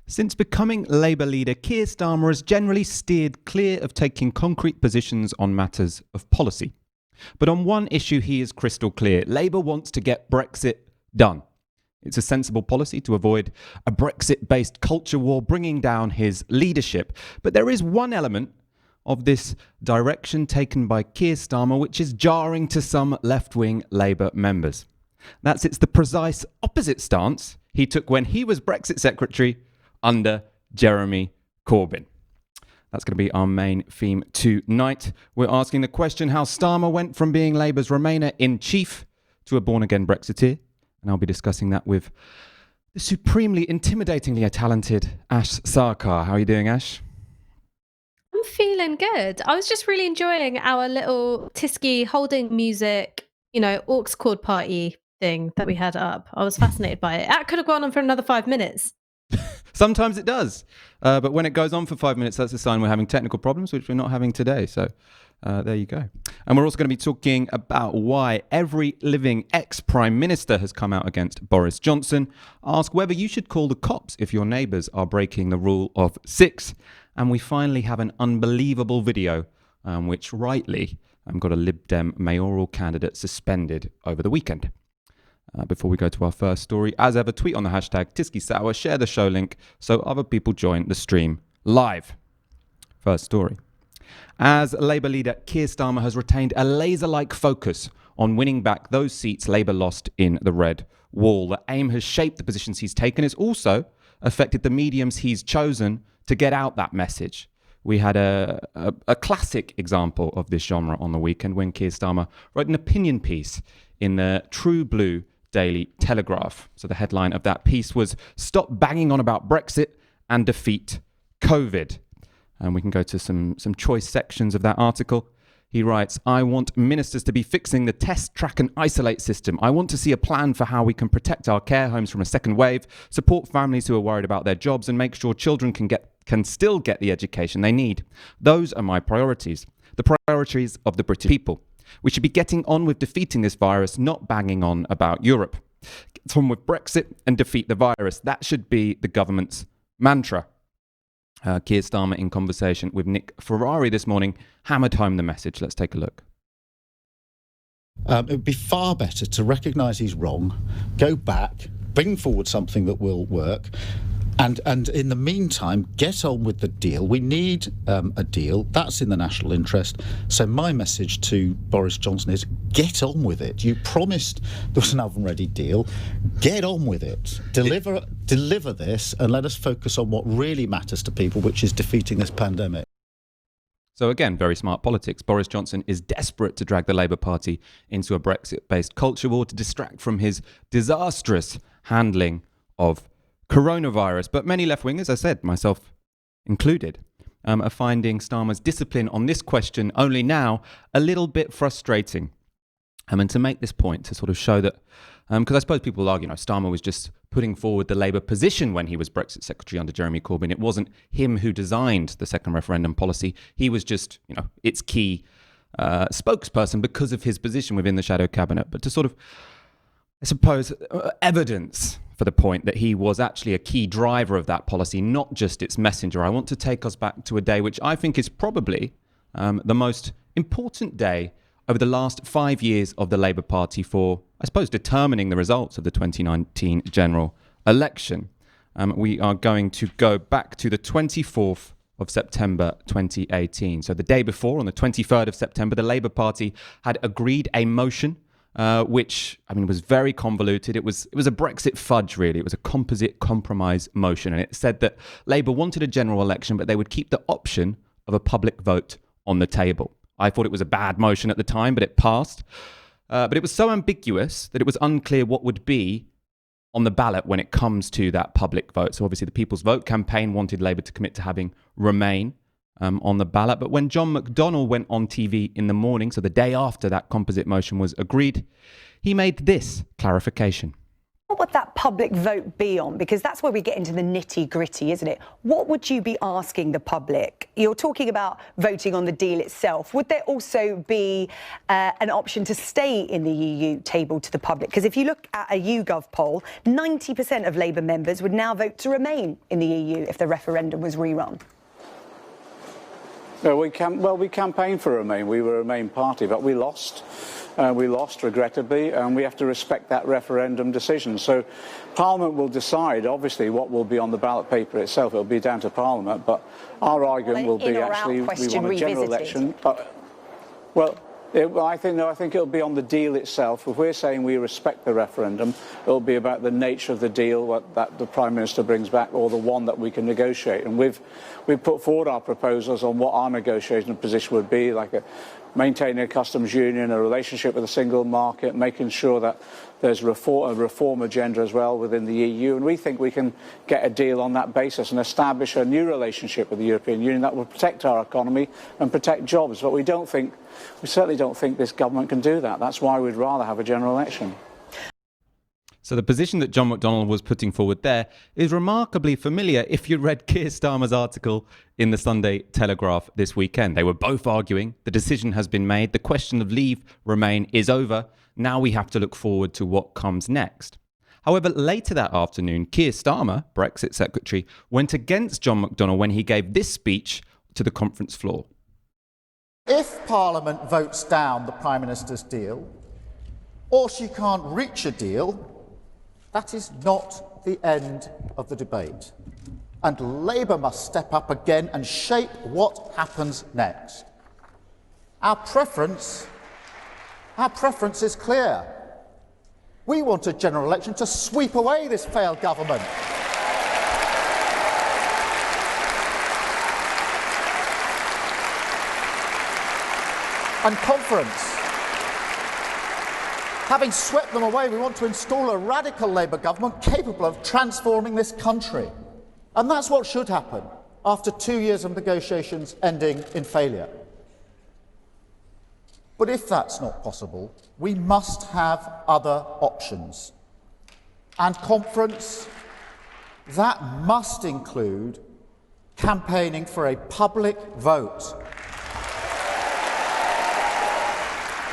Since becoming Labour leader, Keir Starmer has generally steered clear of taking concrete positions on matters of policy. But on one issue, he is crystal clear. Labour wants to get Brexit done. It's a sensible policy to avoid a Brexit-based culture war bringing down his leadership. But there is one element of this direction taken by Keir Starmer which is jarring to some left-wing Labour members. It's the precise opposite stance he took when he was Brexit secretary under Jeremy Corbyn. That's going to be our main theme tonight. We're asking the question how Starmer went from being Labour's Remainer-in-Chief to a born-again Brexiteer. And I'll be discussing that with the supremely, intimidatingly talented Ash Sarkar. How are you doing, Ash? I'm feeling good. I was just really enjoying our little Tysky holding music, aux chord party thing that we had up. I was fascinated by it. That could have gone on for another 5 minutes. Sometimes it does. But when it goes on for 5 minutes, that's a sign we're having technical problems, which we're not having today. So there you go. And we're also going to be talking about why every living ex-Prime Minister has come out against Boris Johnson, ask whether you should call the cops if your neighbours are breaking the rule of 6. And we finally have an unbelievable video which rightly got a Lib Dem mayoral candidate suspended over the weekend. Before we go to our first story, as ever, tweet on the hashtag TyskySour, share the show link so other people join the stream live. First story. As Labour leader, Keir Starmer has retained a laser-like focus on winning back those seats Labour lost in the Red Wall. The aim has shaped the positions he's taken. It's also affected the mediums he's chosen to get out that message. We had a classic example of this genre on the weekend when Keir Starmer wrote an opinion piece in the True Blue Daily Telegraph. So the headline of that piece was "Stop Banging On About Brexit and Defeat COVID." And we can go to some choice sections of that article. He writes, "I want ministers to be fixing the test, track and isolate system. I want to see a plan for how we can protect our care homes from a second wave, support families who are worried about their jobs and make sure children can still get the education they need. Those are my priorities, the priorities of the British people. We should be getting on with defeating this virus, not banging on about Europe. Get on with Brexit and defeat the virus. That should be the government's mantra." Keir Starmer, in conversation with Nick Ferrari this morning, hammered home the message. Let's take a look. It would be far better to recognise he's wrong, go back, bring forward something that will work, and in the meantime, get on with the deal. We need a deal. That's in the national interest. So my message to Boris Johnson is get on with it. You promised there was an oven-ready deal. Get on with it. Deliver this and let us focus on what really matters to people, which is defeating this pandemic. So again, very smart politics. Boris Johnson is desperate to drag the Labour Party into a Brexit-based culture war to distract from his disastrous handling of coronavirus. But many left-wingers, as I said, myself included, are finding Starmer's discipline on this question only now a little bit frustrating. And to make this point, to sort of show that, because I suppose people will argue, Starmer was just putting forward the Labour position when he was Brexit secretary under Jeremy Corbyn. It wasn't him who designed the second referendum policy. He was just, its key spokesperson because of his position within the shadow cabinet. But to sort of, I suppose, evidence for the point that he was actually a key driver of that policy, not just its messenger, I want to take us back to a day which I think is probably the most important day over the last 5 years of the Labour Party for, I suppose, determining the results of the 2019 general election. We are going to go back to the 24th of September 2018. So the day before, on the 23rd of September, the Labour Party had agreed a motion which, was very convoluted. It was a Brexit fudge, really. It was a composite compromise motion. And it said that Labour wanted a general election, but they would keep the option of a public vote on the table. I thought it was a bad motion at the time, but it passed. But it was so ambiguous that it was unclear what would be on the ballot when it comes to that public vote. So obviously the People's Vote campaign wanted Labour to commit to having Remain on the ballot. But when John McDonnell went on TV in the morning, so the day after that composite motion was agreed, he made this clarification. What that public vote be on? Because that's where we get into the nitty-gritty, isn't it? What would you be asking the public? You're talking about voting on the deal itself. Would there also be an option to stay in the EU tabled to the public? Because if you look at a YouGov poll, 90% of Labour members would now vote to remain in the EU if the referendum was rerun. No, we campaigned for Remain. We were a Remain party, but we lost. We lost, regrettably, and we have to respect that referendum decision. So Parliament will decide, obviously, what will be on the ballot paper itself. It'll be down to Parliament, but our argument will be actually we want a general election. I think it'll be on the deal itself. If we're saying we respect the referendum, it'll be about the nature of the deal that the Prime Minister brings back, or the one that we can negotiate. And we've put forward our proposals on what our negotiation position would be, like maintaining a customs union, a relationship with a single market, making sure that there's a reform agenda as well within the EU. And we think we can get a deal on that basis and establish a new relationship with the European Union that will protect our economy and protect jobs. But we certainly don't think this government can do that. That's why we'd rather have a general election. So the position that John McDonnell was putting forward there is remarkably familiar if you read Keir Starmer's article in the Sunday Telegraph this weekend. They were both arguing the decision has been made. The question of leave remain is over. Now we have to look forward to what comes next. However, later that afternoon, Keir Starmer, Brexit Secretary, went against John McDonnell when he gave this speech to the conference floor. If Parliament votes down the Prime Minister's deal, or she can't reach a deal, that is not the end of the debate. And Labour must step up again and shape what happens next. Our preference is clear. We want a general election to sweep away this failed government. And conference. Having swept them away, we want to install a radical Labour government capable of transforming this country. And that's what should happen after 2 years of negotiations ending in failure. But if that's not possible, we must have other options. And conference, that must include campaigning for a public vote.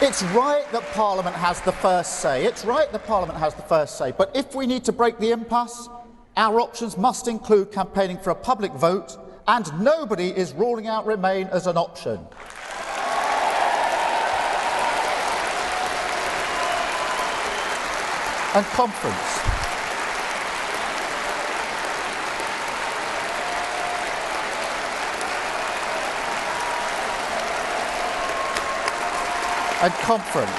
It's right that Parliament has the first say. But if we need to break the impasse, our options must include campaigning for a public vote, and nobody is ruling out Remain as an option. And conference. And conference.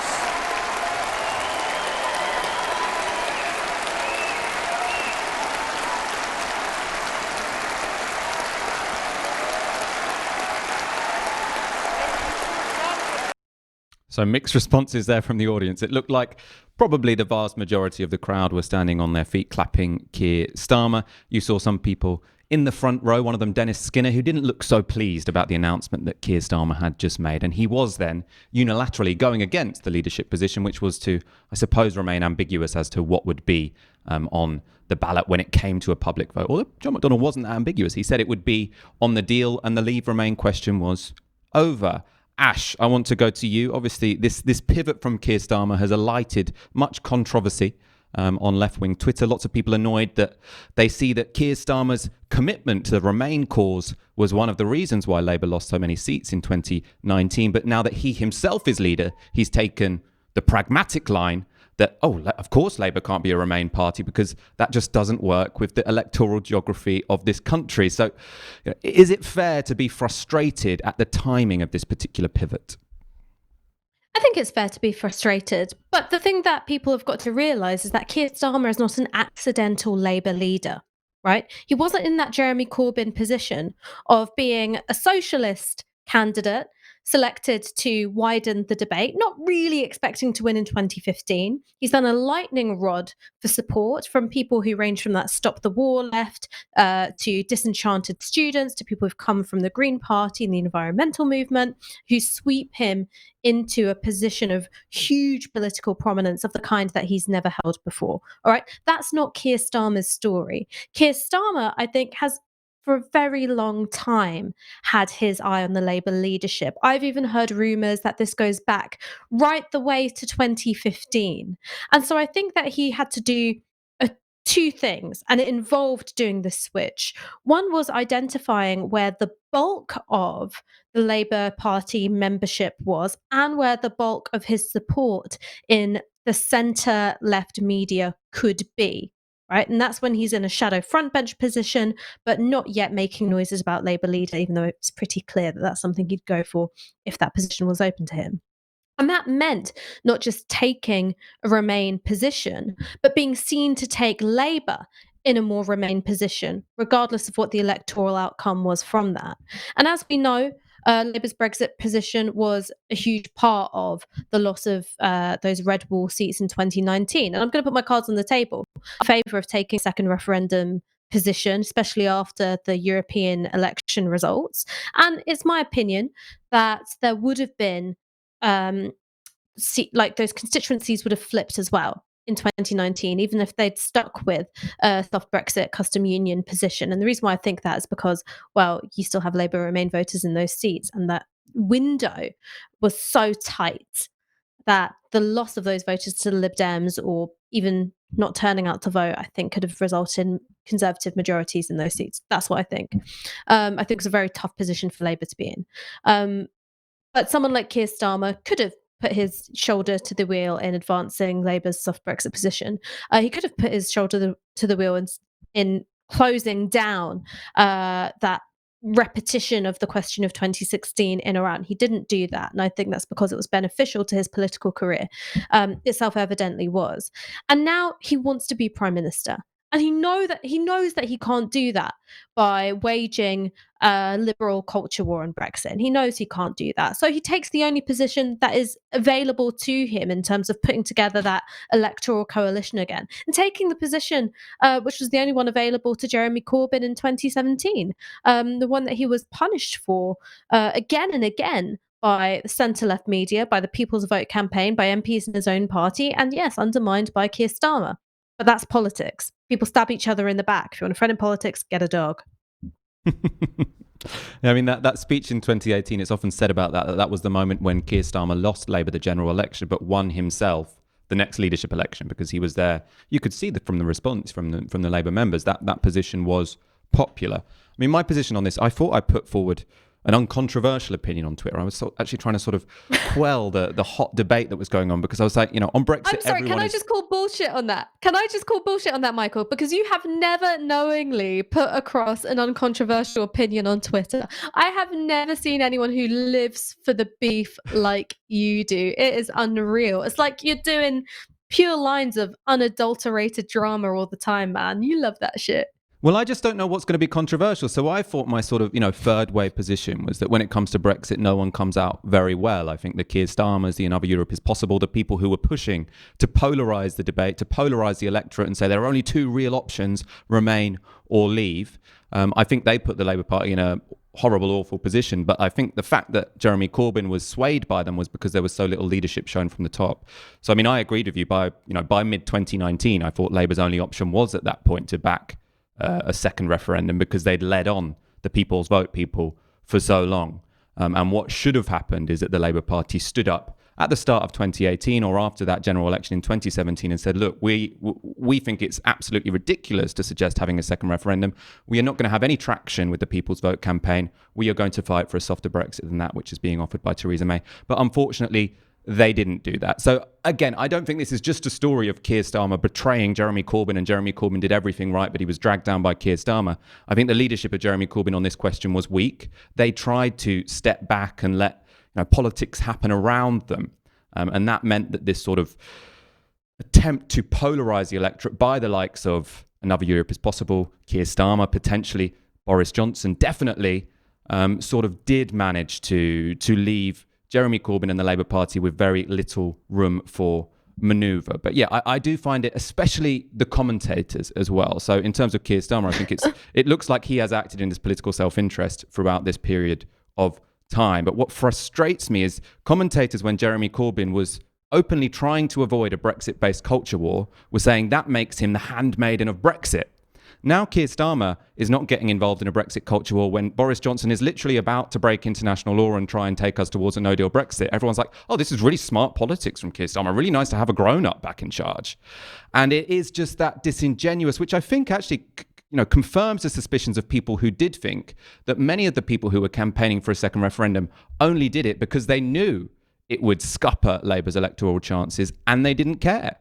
So mixed responses there from the audience. It looked like probably the vast majority of the crowd were standing on their feet clapping Keir Starmer. You saw some people in the front row, one of them Dennis Skinner, who didn't look so pleased about the announcement that Keir Starmer had just made. And he was then unilaterally going against the leadership position, which was to, I suppose, remain ambiguous as to what would be on the ballot when it came to a public vote. Although John McDonnell wasn't that ambiguous. He said it would be on the deal and the leave remain question was over. Ash, I want to go to you. Obviously, this pivot from Keir Starmer has alighted much controversy on left-wing Twitter. Lots of people annoyed that they see that Keir Starmer's commitment to the Remain cause was one of the reasons why Labour lost so many seats in 2019. But now that he himself is leader, he's taken the pragmatic line that, of course, Labour can't be a Remain party because that just doesn't work with the electoral geography of this country. So is it fair to be frustrated at the timing of this particular pivot? I think it's fair to be frustrated. But the thing that people have got to realise is that Keir Starmer is not an accidental Labour leader, right? He wasn't in that Jeremy Corbyn position of being a socialist candidate, selected to widen the debate, not really expecting to win in 2015. He's done a lightning rod for support from people who range from that Stop the War left to disenchanted students, to people who've come from the Green Party and the environmental movement, who sweep him into a position of huge political prominence of the kind that he's never held before. All right, that's not Keir Starmer's story. Keir Starmer, I think, has for a very long time had his eye on the Labour leadership. I've even heard rumours that this goes back right the way to 2015. And so I think that he had to do two things, and it involved doing the switch. One was identifying where the bulk of the Labour Party membership was and where the bulk of his support in the centre-left media could be. Right. And that's when he's in a shadow frontbench position, but not yet making noises about Labour leader, even though it's pretty clear that that's something he'd go for if that position was open to him. And that meant not just taking a Remain position, but being seen to take Labour in a more Remain position, regardless of what the electoral outcome was from that. And as we know, Labour's Brexit position was a huge part of the loss of those red wall seats in 2019. And I'm going to put my cards on the table in favour of taking a second referendum position, especially after the European election results. And it's my opinion that there would have been those constituencies would have flipped as well in 2019, even if they'd stuck with a soft Brexit custom union position. And the reason why I think that is because, well, you still have Labour Remain voters in those seats, and that window was so tight that the loss of those voters to the Lib Dems, or even not turning out to vote, I think could have resulted in Conservative majorities in those seats. That's what I think. I think it's a very tough position for Labour to be in. But someone like Keir Starmer could have put his shoulder to the wheel in advancing Labour's soft Brexit position. He could have put his shoulder to the wheel in closing down that repetition of the question of 2016 in Iran. He didn't do that, and I think that's because it was beneficial to his political career. It self-evidently was. And now he wants to be Prime Minister. And he knows that he can't do that by waging a liberal culture war on Brexit. And he knows he can't do that. So he takes the only position that is available to him in terms of putting together that electoral coalition again. And taking the position, which was the only one available to Jeremy Corbyn in 2017, the one that he was punished for again and again by the centre-left media, by the People's Vote campaign, by MPs in his own party, and yes, undermined by Keir Starmer. But that's politics. People stab each other in the back. If you want a friend in politics, get a dog. I mean, that speech in 2018, it's often said about that was the moment when Keir Starmer lost Labour the general election, but won himself the next leadership election because he was there. You could see that from the response from the Labour members, that position was popular. I mean, my position on this, I thought I put forward an uncontroversial opinion on Twitter. I was actually trying to sort of quell the hot debate that was going on because I was like, on Brexit. I'm sorry, can I just call bullshit on that? Can I just call bullshit on that, Michael? Because you have never knowingly put across an uncontroversial opinion on Twitter. I have never seen anyone who lives for the beef like you do. It is unreal. It's like you're doing pure lines of unadulterated drama all the time, man. You love that shit. Well, I just don't know what's going to be controversial. So I thought my sort of, third way position was that when it comes to Brexit, no one comes out very well. I think the Keir Starmers, the Another Europe is Possible, the people who were pushing to polarise the debate, to polarise the electorate and say there are only two real options, Remain or Leave. I think they put the Labour Party in a horrible, awful position. But I think the fact that Jeremy Corbyn was swayed by them was because there was so little leadership shown from the top. So, I mean, I agreed with you by mid-2019, I thought Labour's only option was at that point to back a second referendum because they'd led on the People's Vote people for so long. And what should have happened is that the Labour Party stood up at the start of 2018 or after that general election in 2017 and said, look, we think it's absolutely ridiculous to suggest having a second referendum. We are not going to have any traction with the People's Vote campaign. We are going to fight for a softer Brexit than that, which is being offered by Theresa May. But unfortunately, they didn't do that. So again, I don't think this is just a story of Keir Starmer betraying Jeremy Corbyn and Jeremy Corbyn did everything right, but he was dragged down by Keir Starmer. I think the leadership of Jeremy Corbyn on this question was weak. They tried to step back and let politics happen around them. And that meant that this sort of attempt to polarise the electorate by the likes of Another Europe is Possible, Keir Starmer, potentially Boris Johnson, definitely sort of did manage to leave Jeremy Corbyn and the Labour Party with very little room for manoeuvre. But yeah, I do find it, especially the commentators as well. So in terms of Keir Starmer, I think it looks like he has acted in his political self-interest throughout this period of time. But what frustrates me is commentators, when Jeremy Corbyn was openly trying to avoid a Brexit-based culture war, were saying that makes him the handmaiden of Brexit. Now Keir Starmer is not getting involved in a Brexit culture war when Boris Johnson is literally about to break international law and try and take us towards a no-deal Brexit. Everyone's like, oh, this is really smart politics from Keir Starmer. Really nice to have a grown-up back in charge. And it is just that disingenuous, which I think actually confirms the suspicions of people who did think that many of the people who were campaigning for a second referendum only did it because they knew it would scupper Labour's electoral chances and they didn't care.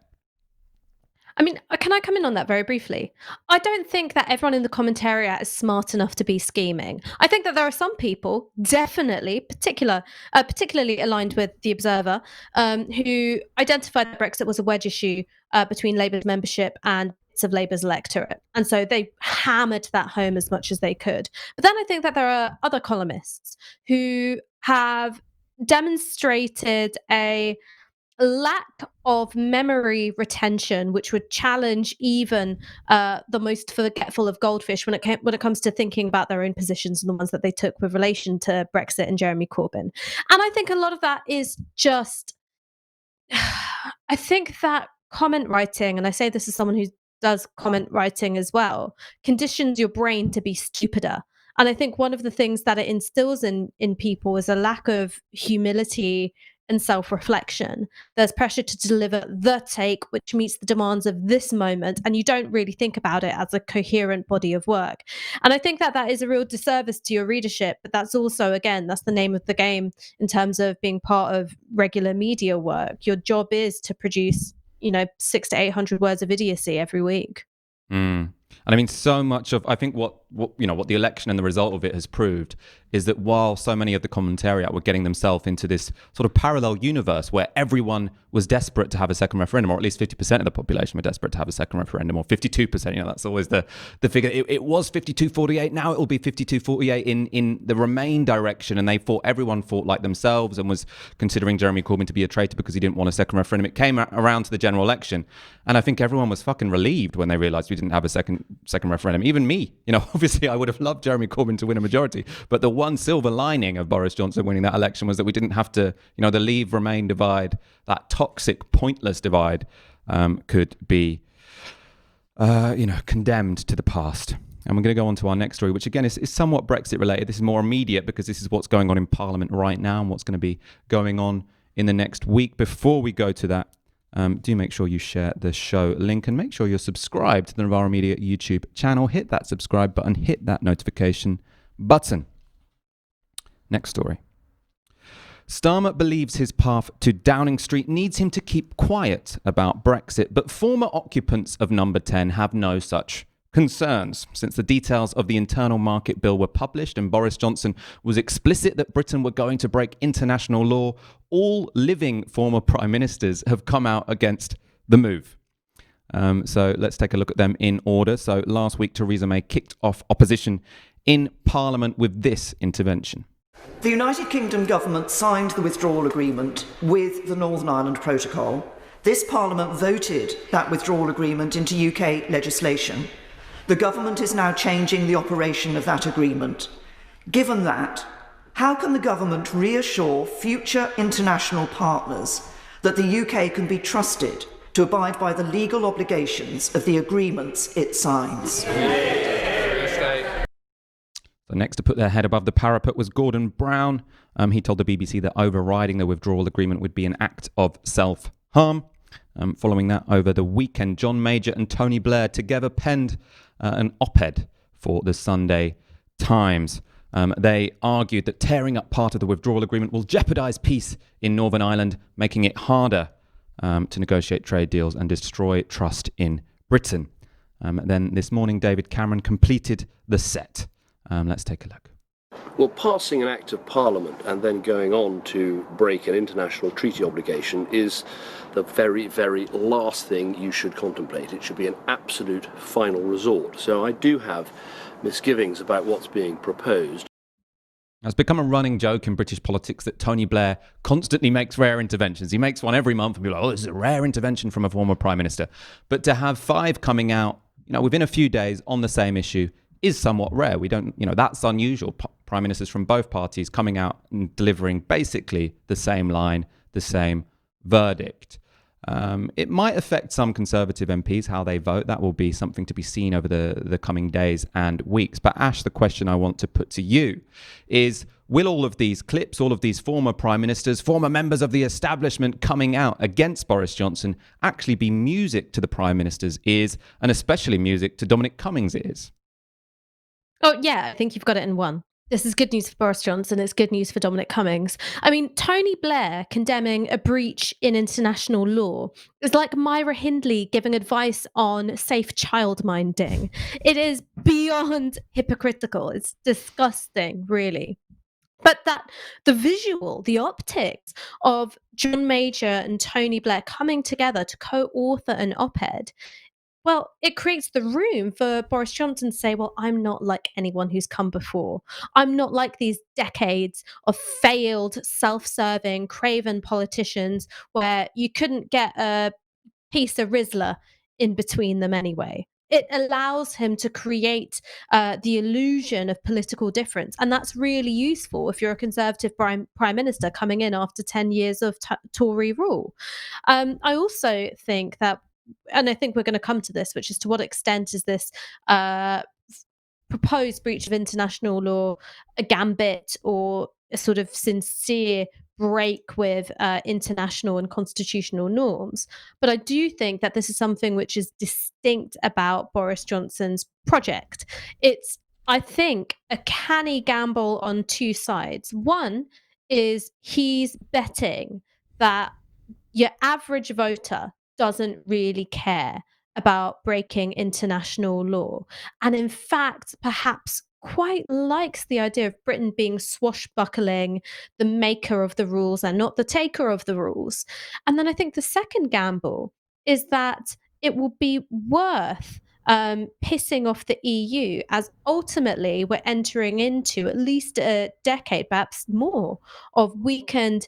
I mean, can I come in on that very briefly? I don't think that everyone in the commentariat is smart enough to be scheming. I think that there are some people, definitely, particularly aligned with The Observer, who identified that Brexit was a wedge issue between Labour's membership and bits of Labour's electorate. And so they hammered that home as much as they could. But then I think that there are other columnists who have demonstrated a lack of memory retention, which would challenge even the most forgetful of goldfish when it comes to thinking about their own positions and the ones that they took with relation to Brexit and Jeremy Corbyn. And I think a lot of that is just, I think that comment writing, and I say this as someone who does comment writing as well, conditions your brain to be stupider. And I think one of the things that it instills in people is a lack of humility and self-reflection. There's pressure to deliver the take which meets the demands of this moment, and you don't really think about it as a coherent body of work. And I think that that is a real disservice to your readership, but that's also, again, that's the name of the game in terms of being part of regular media work. Your job is to produce 600 to 800 words of idiocy every week. And I mean, so much of, I think what the election and the result of it has proved is that while so many of the commentariat were getting themselves into this sort of parallel universe where everyone was desperate to have a second referendum, or at least 50% of the population were desperate to have a second referendum, or 52%, that's always the figure. It was 52-48, now it will be 52-48 in the Remain direction, and everyone fought like themselves and was considering Jeremy Corbyn to be a traitor because he didn't want a second referendum. It came around to the general election, and I think everyone was fucking relieved when they realised we didn't have a second referendum. Even me, obviously I would have loved Jeremy Corbyn to win a majority, but the one silver lining of Boris Johnson winning that election was that we didn't have to, the Leave Remain divide, that toxic, pointless divide, could be, condemned to the past. And we're going to go on to our next story, which again is somewhat Brexit related. This is more immediate because this is what's going on in Parliament right now and what's going to be going on in the next week. Before we go to that, do make sure you share the show link and make sure you're subscribed to the Novara Media YouTube channel. Hit that subscribe button, hit that notification button. Next story. Starmer believes his path to Downing Street needs him to keep quiet about Brexit, but former occupants of Number 10 have no such concerns. Since the details of the internal market bill were published and Boris Johnson was explicit that Britain were going to break international law, all living former prime ministers have come out against the move. So let's take a look at them in order. So last week, Theresa May kicked off opposition in Parliament with this intervention. The United Kingdom government signed the withdrawal agreement with the Northern Ireland Protocol. This Parliament voted that withdrawal agreement into UK legislation. The government is now changing the operation of that agreement. Given that, how can the government reassure future international partners that the UK can be trusted to abide by the legal obligations of the agreements it signs? The next to put their head above the parapet was Gordon Brown. He told the BBC that overriding the withdrawal agreement would be an act of self-harm. Following that, over the weekend, John Major and Tony Blair together penned an op-ed for the Sunday Times. They argued that tearing up part of the withdrawal agreement will jeopardise peace in Northern Ireland, making it harder to negotiate trade deals and destroy trust in Britain. Then this morning, David Cameron completed the set. Let's take a look. Well, passing an act of Parliament and then going on to break an international treaty obligation is the very, very last thing you should contemplate. It should be an absolute final resort. So I do have misgivings about what's being proposed. It's become a running joke in British politics that Tony Blair constantly makes rare interventions. He makes one every month and people are like, oh, this is a rare intervention from a former prime minister. But to have 5 coming out, within a few days on the same issue is somewhat rare. We don't, that's unusual. Prime ministers from both parties coming out and delivering basically the same line, the same verdict. It might affect some Conservative MPs, how they vote. That will be something to be seen over the coming days and weeks. But Ash, the question I want to put to you is, will all of these clips, all of these former prime ministers, former members of the establishment coming out against Boris Johnson actually be music to the prime minister's ears, and especially music to Dominic Cummings' ears? Oh, yeah, I think you've got it in one. This is good news for Boris Johnson. It's good news for Dominic Cummings. I mean, Tony Blair condemning a breach in international law is like Myra Hindley giving advice on safe childminding. It is beyond hypocritical. It's disgusting, really. But the visual, the optics of John Major and Tony Blair coming together to co-author an op-ed, well, it creates the room for Boris Johnson to say, well, I'm not like anyone who's come before. I'm not like these decades of failed, self-serving, craven politicians where you couldn't get a piece of Rizzler in between them anyway. It allows him to create the illusion of political difference. And that's really useful if you're a Conservative prime minister coming in after 10 years of Tory rule. I also think that, and I think we're going to come to this, which is to what extent is this proposed breach of international law a gambit or a sort of sincere break with international and constitutional norms. But I do think that this is something which is distinct about Boris Johnson's project. It's, I think, a canny gamble on 2 sides. One is he's betting that your average voter doesn't really care about breaking international law. And in fact, perhaps quite likes the idea of Britain being swashbuckling, the maker of the rules and not the taker of the rules. And then I think the second gamble is that it will be worth pissing off the EU, as ultimately we're entering into at least a decade, perhaps more, of weakened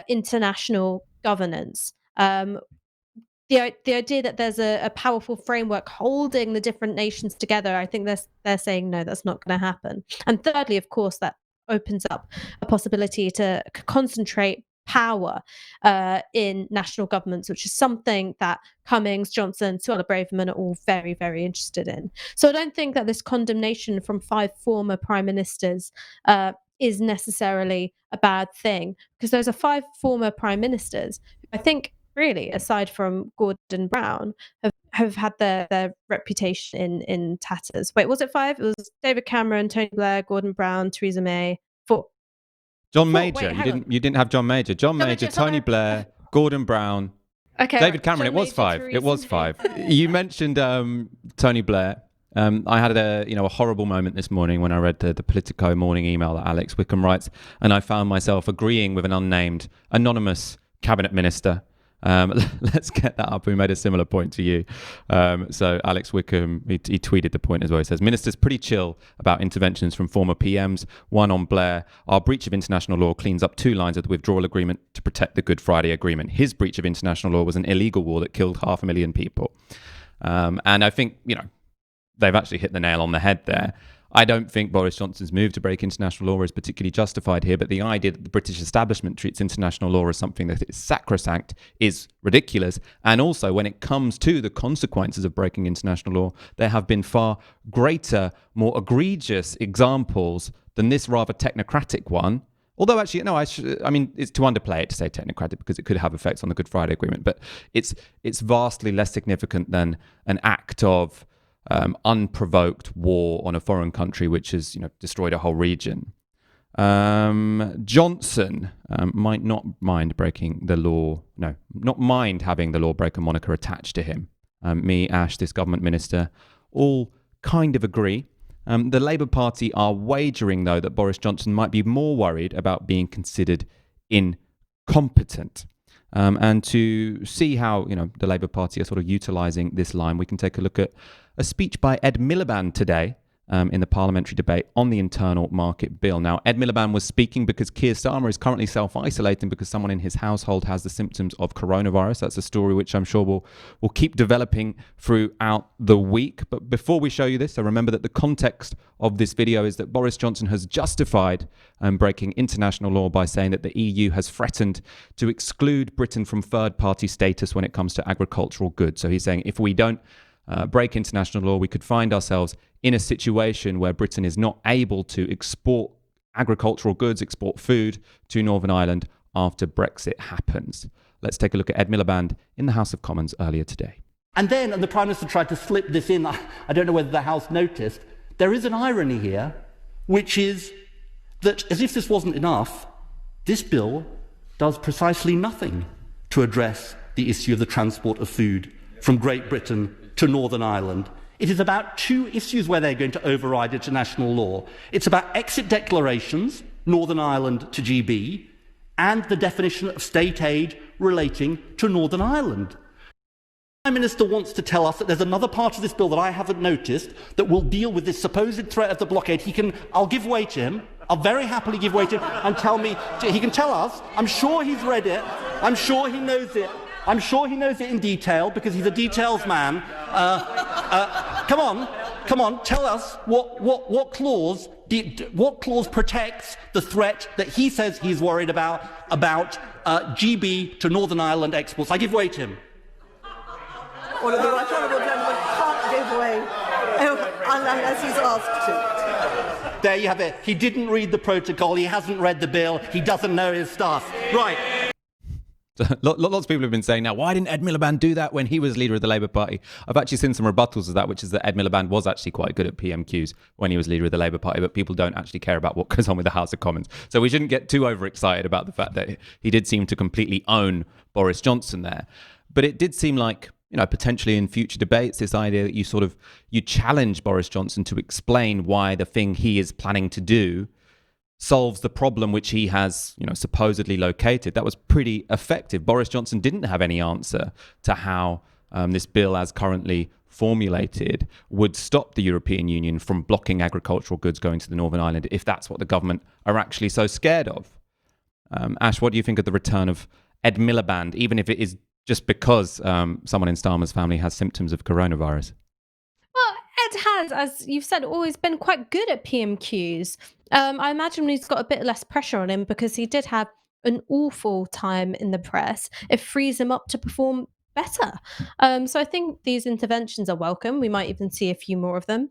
international governance. The idea that there's a powerful framework holding the different nations together, I think they're saying no, that's not going to happen. And thirdly, of course, that opens up a possibility to concentrate power in national governments, which is something that Cummings, Johnson, Suella Braverman are all very, very interested in. So I don't think that this condemnation from 5 former prime ministers is necessarily a bad thing, because those are 5 former prime ministers who I think, really, aside from Gordon Brown, have had their reputation in tatters. Wait, was it 5? It was David Cameron, Tony Blair, Gordon Brown, Theresa May. 4. John 4. Major. Wait, You didn't have John Major. John Major, Tony Blair, Gordon Brown, Okay, David Cameron. John It was Major, 5. Theresa It was May. 5. You mentioned Tony Blair. I had a horrible moment this morning when I read the Politico morning email that Alex Wickham writes, and I found myself agreeing with an unnamed anonymous cabinet minister. Let's get that up. We made a similar point to you. So Alex Wickham, he tweeted the point as well. He says, ministers pretty chill about interventions from former PMs. One on Blair. Our breach of international law cleans up 2 lines of the withdrawal agreement to protect the Good Friday Agreement. His breach of international law was an illegal war that killed 500,000 people. And I think, they've actually hit the nail on the head there. I don't think Boris Johnson's move to break international law is particularly justified here, but the idea that the British establishment treats international law as something that is sacrosanct is ridiculous. And also, when it comes to the consequences of breaking international law, there have been far greater, more egregious examples than this rather technocratic one. Although actually, no, I mean, it's to underplay it to say technocratic, because it could have effects on the Good Friday Agreement, but it's vastly less significant than an act of unprovoked war on a foreign country which has destroyed a whole region. Johnson might not mind breaking the law. No, not mind having the lawbreaker moniker attached to him. Me, Ash, this government minister, all kind of agree. The Labour Party are wagering, though, that Boris Johnson might be more worried about being considered incompetent. And to see how the Labour Party are sort of utilising this line, we can take a look at a speech by Ed Miliband today in the parliamentary debate on the internal market bill. Now, Ed Miliband was speaking because Keir Starmer is currently self-isolating because someone in his household has the symptoms of coronavirus. That's a story which I'm sure will keep developing throughout the week. But before we show you this, so remember that the context of this video is that Boris Johnson has justified breaking international law by saying that the EU has threatened to exclude Britain from third-party status when it comes to agricultural goods. So he's saying if we don't break international law, we could find ourselves in a situation where Britain is not able to export agricultural goods, export food to Northern Ireland after Brexit happens. Let's take a look at Ed Miliband in the House of Commons earlier today. And the Prime Minister tried to slip this in. I don't know whether the House noticed. There is an irony here, which is that, as if this wasn't enough, this bill does precisely nothing to address the issue of the transport of food from Great Britain to Northern Ireland. It is about two issues where they're going to override international law. It's about exit declarations, Northern Ireland to GB, and the definition of state aid relating to Northern Ireland. The Prime Minister wants to tell us that there's another part of this bill that I haven't noticed that will deal with this supposed threat of the blockade. I'll give way to him. I'll very happily give way to him and tell me, he can tell us. I'm sure he's read it. I'm sure he knows it. I'm sure he knows it in detail because he's a details man. Come on, tell us what clause protects the threat that he says he's worried about GB to Northern Ireland exports. I give way to him. Well, the right honourable gentleman can't give way unless he's asked to. There you have it. He didn't read the protocol. He hasn't read the bill. He doesn't know his stuff. Right. Lots of people have been saying now, why didn't Ed Miliband do that when he was leader of the Labour Party? I've actually seen some rebuttals of that, which is that Ed Miliband was actually quite good at PMQs when he was leader of the Labour Party, but people don't actually care about what goes on with the House of Commons. So we shouldn't get too overexcited about the fact that he did seem to completely own Boris Johnson there. But it did seem like, potentially in future debates, this idea that you challenge Boris Johnson to explain why the thing he is planning to do solves the problem which he has, supposedly located. That was pretty effective. Boris Johnson didn't have any answer to how this bill, as currently formulated, would stop the European Union from blocking agricultural goods going to the Northern Ireland if that's what the government are actually so scared of. Ash, what do you think of the return of Ed Miliband, even if it is just because someone in Starmer's family has symptoms of coronavirus? Well, Ed has, as you've said, always been quite good at PMQs. I imagine he's got a bit less pressure on him because he did have an awful time in the press. It frees him up to perform better. So I think these interventions are welcome. We might even see a few more of them.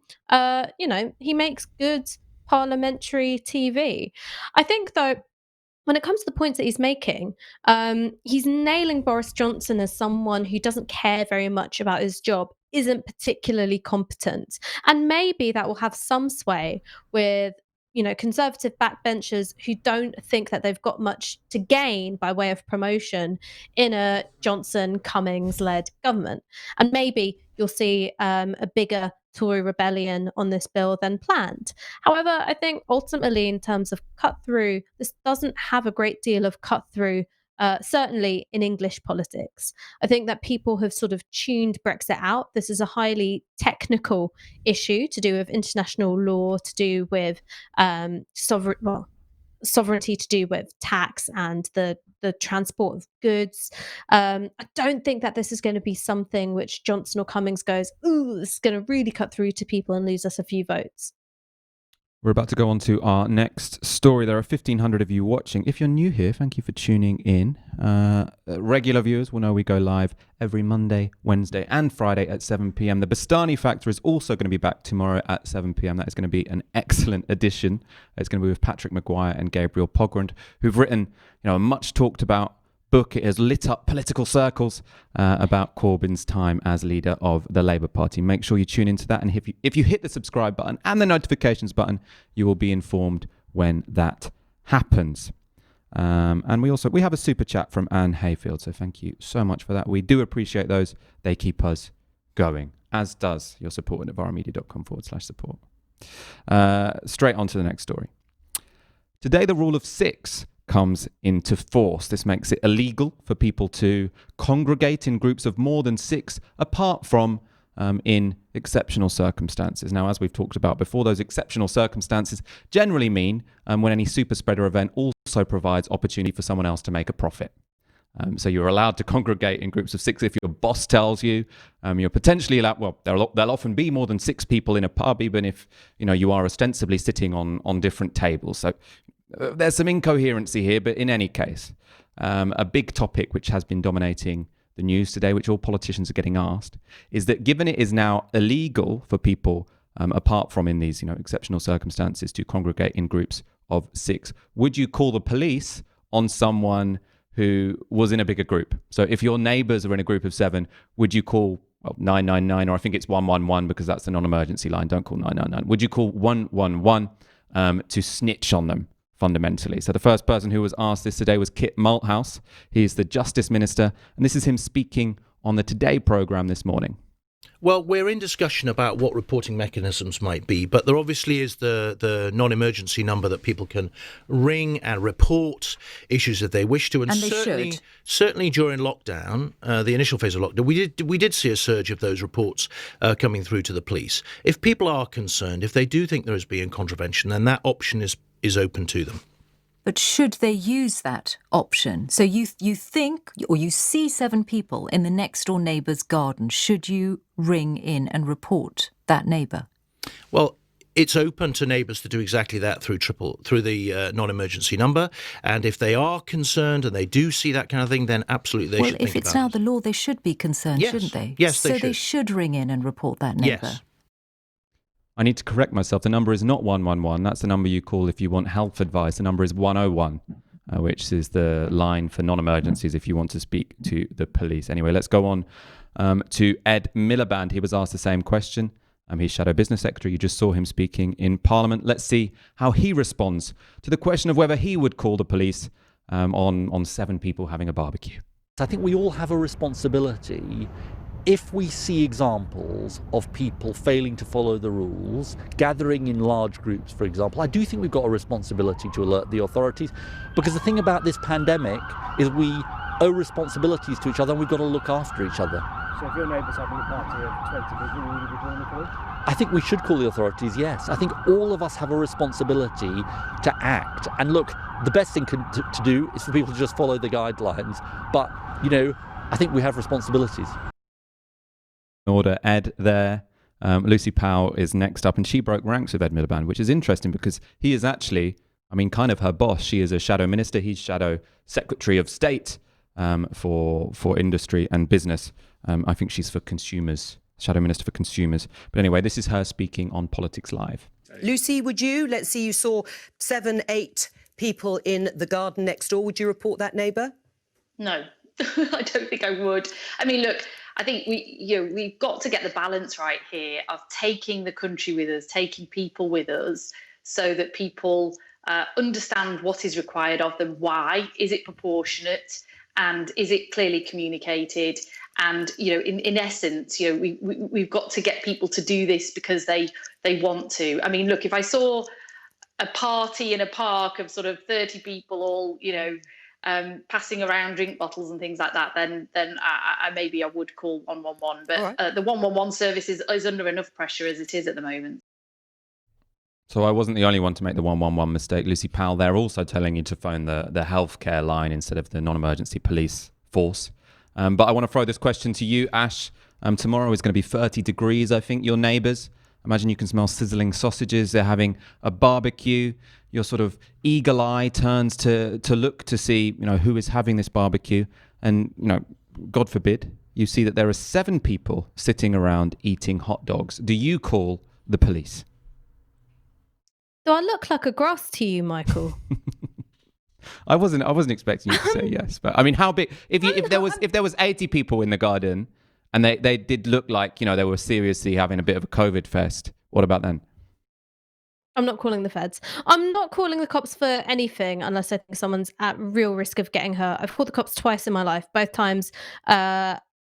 He makes good parliamentary TV. I think, though, when it comes to the points that he's making, he's nailing Boris Johnson as someone who doesn't care very much about his job, isn't particularly competent. And maybe that will have some sway with conservative backbenchers who don't think that they've got much to gain by way of promotion in a Johnson-Cummings-led government. And maybe you'll see a bigger Tory rebellion on this bill than planned. However, I think ultimately in terms of cut-through, this doesn't have a great deal of cut-through, certainly in English politics. I think that people have sort of tuned Brexit out. This is a highly technical issue to do with international law, to do with sovereignty, to do with tax and the transport of goods. I don't think that this is going to be something which Johnson or Cummings goes, ooh, this is going to really cut through to people and lose us a few votes. We're about to go on to our next story. There are 1,500 of you watching. If you're new here, thank you for tuning in. Regular viewers will know we go live every Monday, Wednesday and Friday at 7 p.m. The Bastani Factor is also going to be back tomorrow at 7 p.m. That is going to be an excellent edition. It's going to be with Patrick Maguire and Gabriel Pogrund, who've written a much talked about book. It has lit up political circles about Corbyn's time as leader of the Labour Party. Make sure you tune into that, and if you hit the subscribe button and the notifications button, you will be informed when that happens. And we have a super chat from Anne Hayfield, so thank you so much for that. We do appreciate those. They keep us going, as does your support at novaramedia.com/support. Straight on to the next story. Today, the rule of 6 comes into force. This makes it illegal for people to congregate in groups of more than 6 apart from in exceptional circumstances. Now, as we've talked about before, those exceptional circumstances generally mean when any super spreader event also provides opportunity for someone else to make a profit. So you're allowed to congregate in groups of 6 if your boss tells you. You're potentially allowed, well, there'll often be more than 6 people in a pub, even if you are ostensibly sitting on different tables. So there's some incoherency here, but in any case, a big topic which has been dominating the news today, which all politicians are getting asked, is that given it is now illegal for people, apart from in these exceptional circumstances, to congregate in groups of 6, would you call the police on someone who was in a bigger group? So if your neighbours are in a group of 7, would you call 999, or I think it's 111 because that's the non-emergency line, don't call 999. Would you call 111 to snitch on them fundamentally? So the first person who was asked this today was Kit Malthouse. He's the Justice Minister, and this is him speaking on the Today programme this morning. Well, we're in discussion about what reporting mechanisms might be, but there obviously is the non-emergency number that people can ring and report issues if they wish to, and certainly during lockdown, the initial phase of lockdown, we did see a surge of those reports coming through to the police. If people are concerned, if they do think there is being contravention, then that option is open to them. But should they use that option? So you think, or you see 7 people in the next door neighbour's garden. Should you ring in and report that neighbour? Well, it's open to neighbours to do exactly that through the non-emergency number. And if they are concerned and they do see that kind of thing, then absolutely they should think about it. Well, if it's now the law, they should be concerned, shouldn't they? Yes, they should. So they should ring in and report that neighbour? Yes. I need to correct myself. The number is not 111. That's the number you call if you want health advice. The number is 101, which is the line for non-emergencies if you want to speak to the police. Anyway, let's go on to Ed Miliband. He was asked the same question. He's Shadow Business Secretary. You just saw him speaking in Parliament. Let's see how he responds to the question of whether he would call the police on 7 people having a barbecue. I think we all have a responsibility. If we see examples of people failing to follow the rules, gathering in large groups, for example, I do think we've got a responsibility to alert the authorities, because the thing about this pandemic is we owe responsibilities to each other and we've got to look after each other. So if your neighbour's having a party of 20 people, will you be calling the police? I think we should call the authorities, yes. I think all of us have a responsibility to act. And look, the best thing to do is for people to just follow the guidelines. But, I think we have responsibilities. Order, Ed there. Lucy Powell is next up, and she broke ranks with Ed Miliband, which is interesting because he is actually, kind of her boss. She is a shadow minister. He's shadow secretary of state for industry and business. I think she's for consumers, shadow minister for consumers. But anyway, this is her speaking on Politics Live. Lucy, let's see, you saw 7, 8 people in the garden next door. Would you report that neighbour? No, I don't think I would. Look, I think we've got to get the balance right here of taking the country with us, taking people with us, so that people understand what is required of them. Why is it proportionate, and is it clearly communicated? And in essence, we've got to get people to do this because they want to. Look, if I saw a party in a park of sort of 30 people all passing around drink bottles and things like that, then maybe I would call 111. But right. The 111 service is under enough pressure as it is at the moment. So I wasn't the only one to make the 111 mistake. Lucy Powell, they're also telling you to phone the healthcare line instead of the non-emergency police force. But I want to throw this question to you, Ash. Tomorrow is going to be 30 degrees, I think, your neighbours. Imagine you can smell sizzling sausages. They're having a barbecue. Your sort of eagle eye turns to look to see, who is having this barbecue. And, God forbid, you see that there are 7 people sitting around eating hot dogs. Do you call the police? Do I look like a grass to you, Michael? I wasn't expecting you to say yes, but how big? If there was 80 people in the garden, and they did look like they were seriously having a bit of a COVID fest, what about then? I'm not calling the feds. I'm not calling the cops for anything unless I think someone's at real risk of getting hurt. I've called the cops twice in my life, both times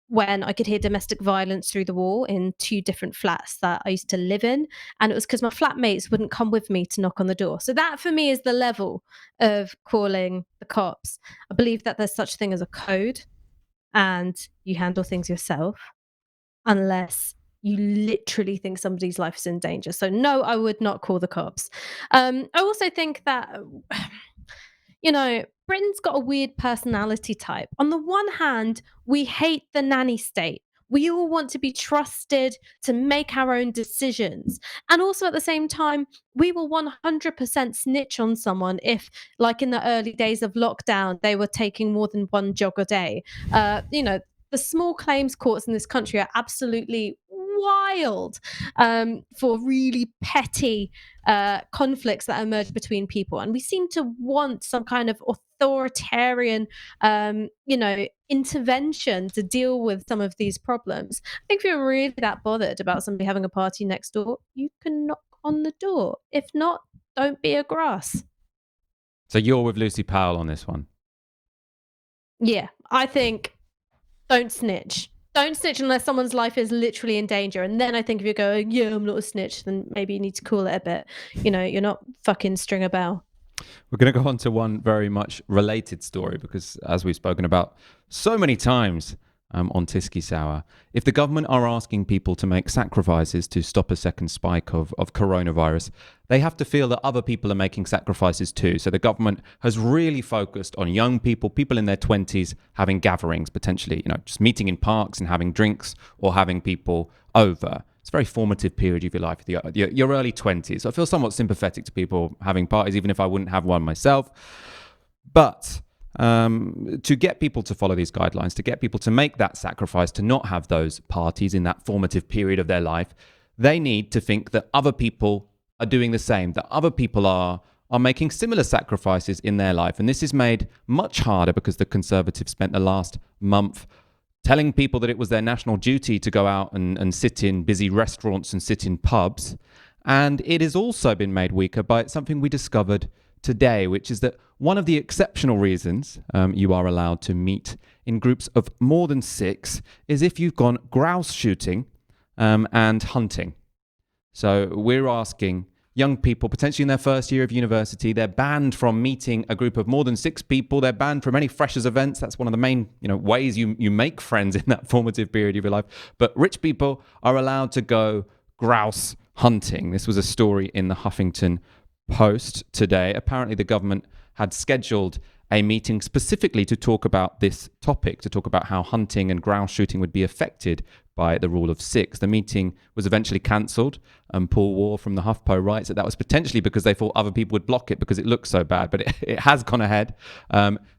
when I could hear domestic violence through the wall in 2 different flats that I used to live in. And it was because my flatmates wouldn't come with me to knock on the door. So that for me is the level of calling the cops. I believe that there's such a thing as a code and you handle things yourself unless you literally think somebody's life is in danger. So no, I would not call the cops. I also think that, Britain's got a weird personality type. On the one hand, we hate the nanny state. We all want to be trusted to make our own decisions. And also at the same time, we will 100% snitch on someone if, like in the early days of lockdown, they were taking more than one jog a day. The small claims courts in this country are absolutely wild for really petty conflicts that emerge between people. And we seem to want some kind of authoritarian, intervention to deal with some of these problems. I think if you're really that bothered about somebody having a party next door, you can knock on the door. If not, don't be a grass. So you're with Lucy Powell on this one? Yeah, I think don't snitch. Don't snitch unless someone's life is literally in danger. And then I think if you're going, yeah, I'm not a snitch, then maybe you need to cool it a bit. You're not fucking Stringer Bell. We're going to go on to one very much related story because, as we've spoken about so many times on Tysky Sour, if the government are asking people to make sacrifices to stop a second spike of coronavirus, they have to feel that other people are making sacrifices too. So the government has really focused on young people in their 20s having gatherings, potentially, just meeting in parks and having drinks or having people over. It's a very formative period of your life, your early 20s. So I feel somewhat sympathetic to people having parties, even if I wouldn't have one myself. But to get people to follow these guidelines, to get people to make that sacrifice, to not have those parties in that formative period of their life, they need to think that other people are doing the same, that other people are making similar sacrifices in their life. And this is made much harder because the Conservatives spent the last month telling people that it was their national duty to go out and sit in busy restaurants and sit in pubs. And it has also been made weaker by something we discovered today, which is that one of the exceptional reasons you are allowed to meet in groups of more than 6 is if you've gone grouse shooting and hunting. So we're asking young people, potentially in their first year of university, they're banned from meeting a group of more than 6 people. They're banned from any freshers events. That's one of the main ways you make friends in that formative period of your life. But rich people are allowed to go grouse hunting. This was a story in the Huffington Post today. Apparently the government had scheduled a meeting specifically to talk about this topic, to talk about how hunting and grouse shooting would be affected by the rule of 6. The meeting was eventually cancelled. Paul Waugh from the HuffPo writes that was potentially because they thought other people would block it because it looked so bad, but it has gone ahead.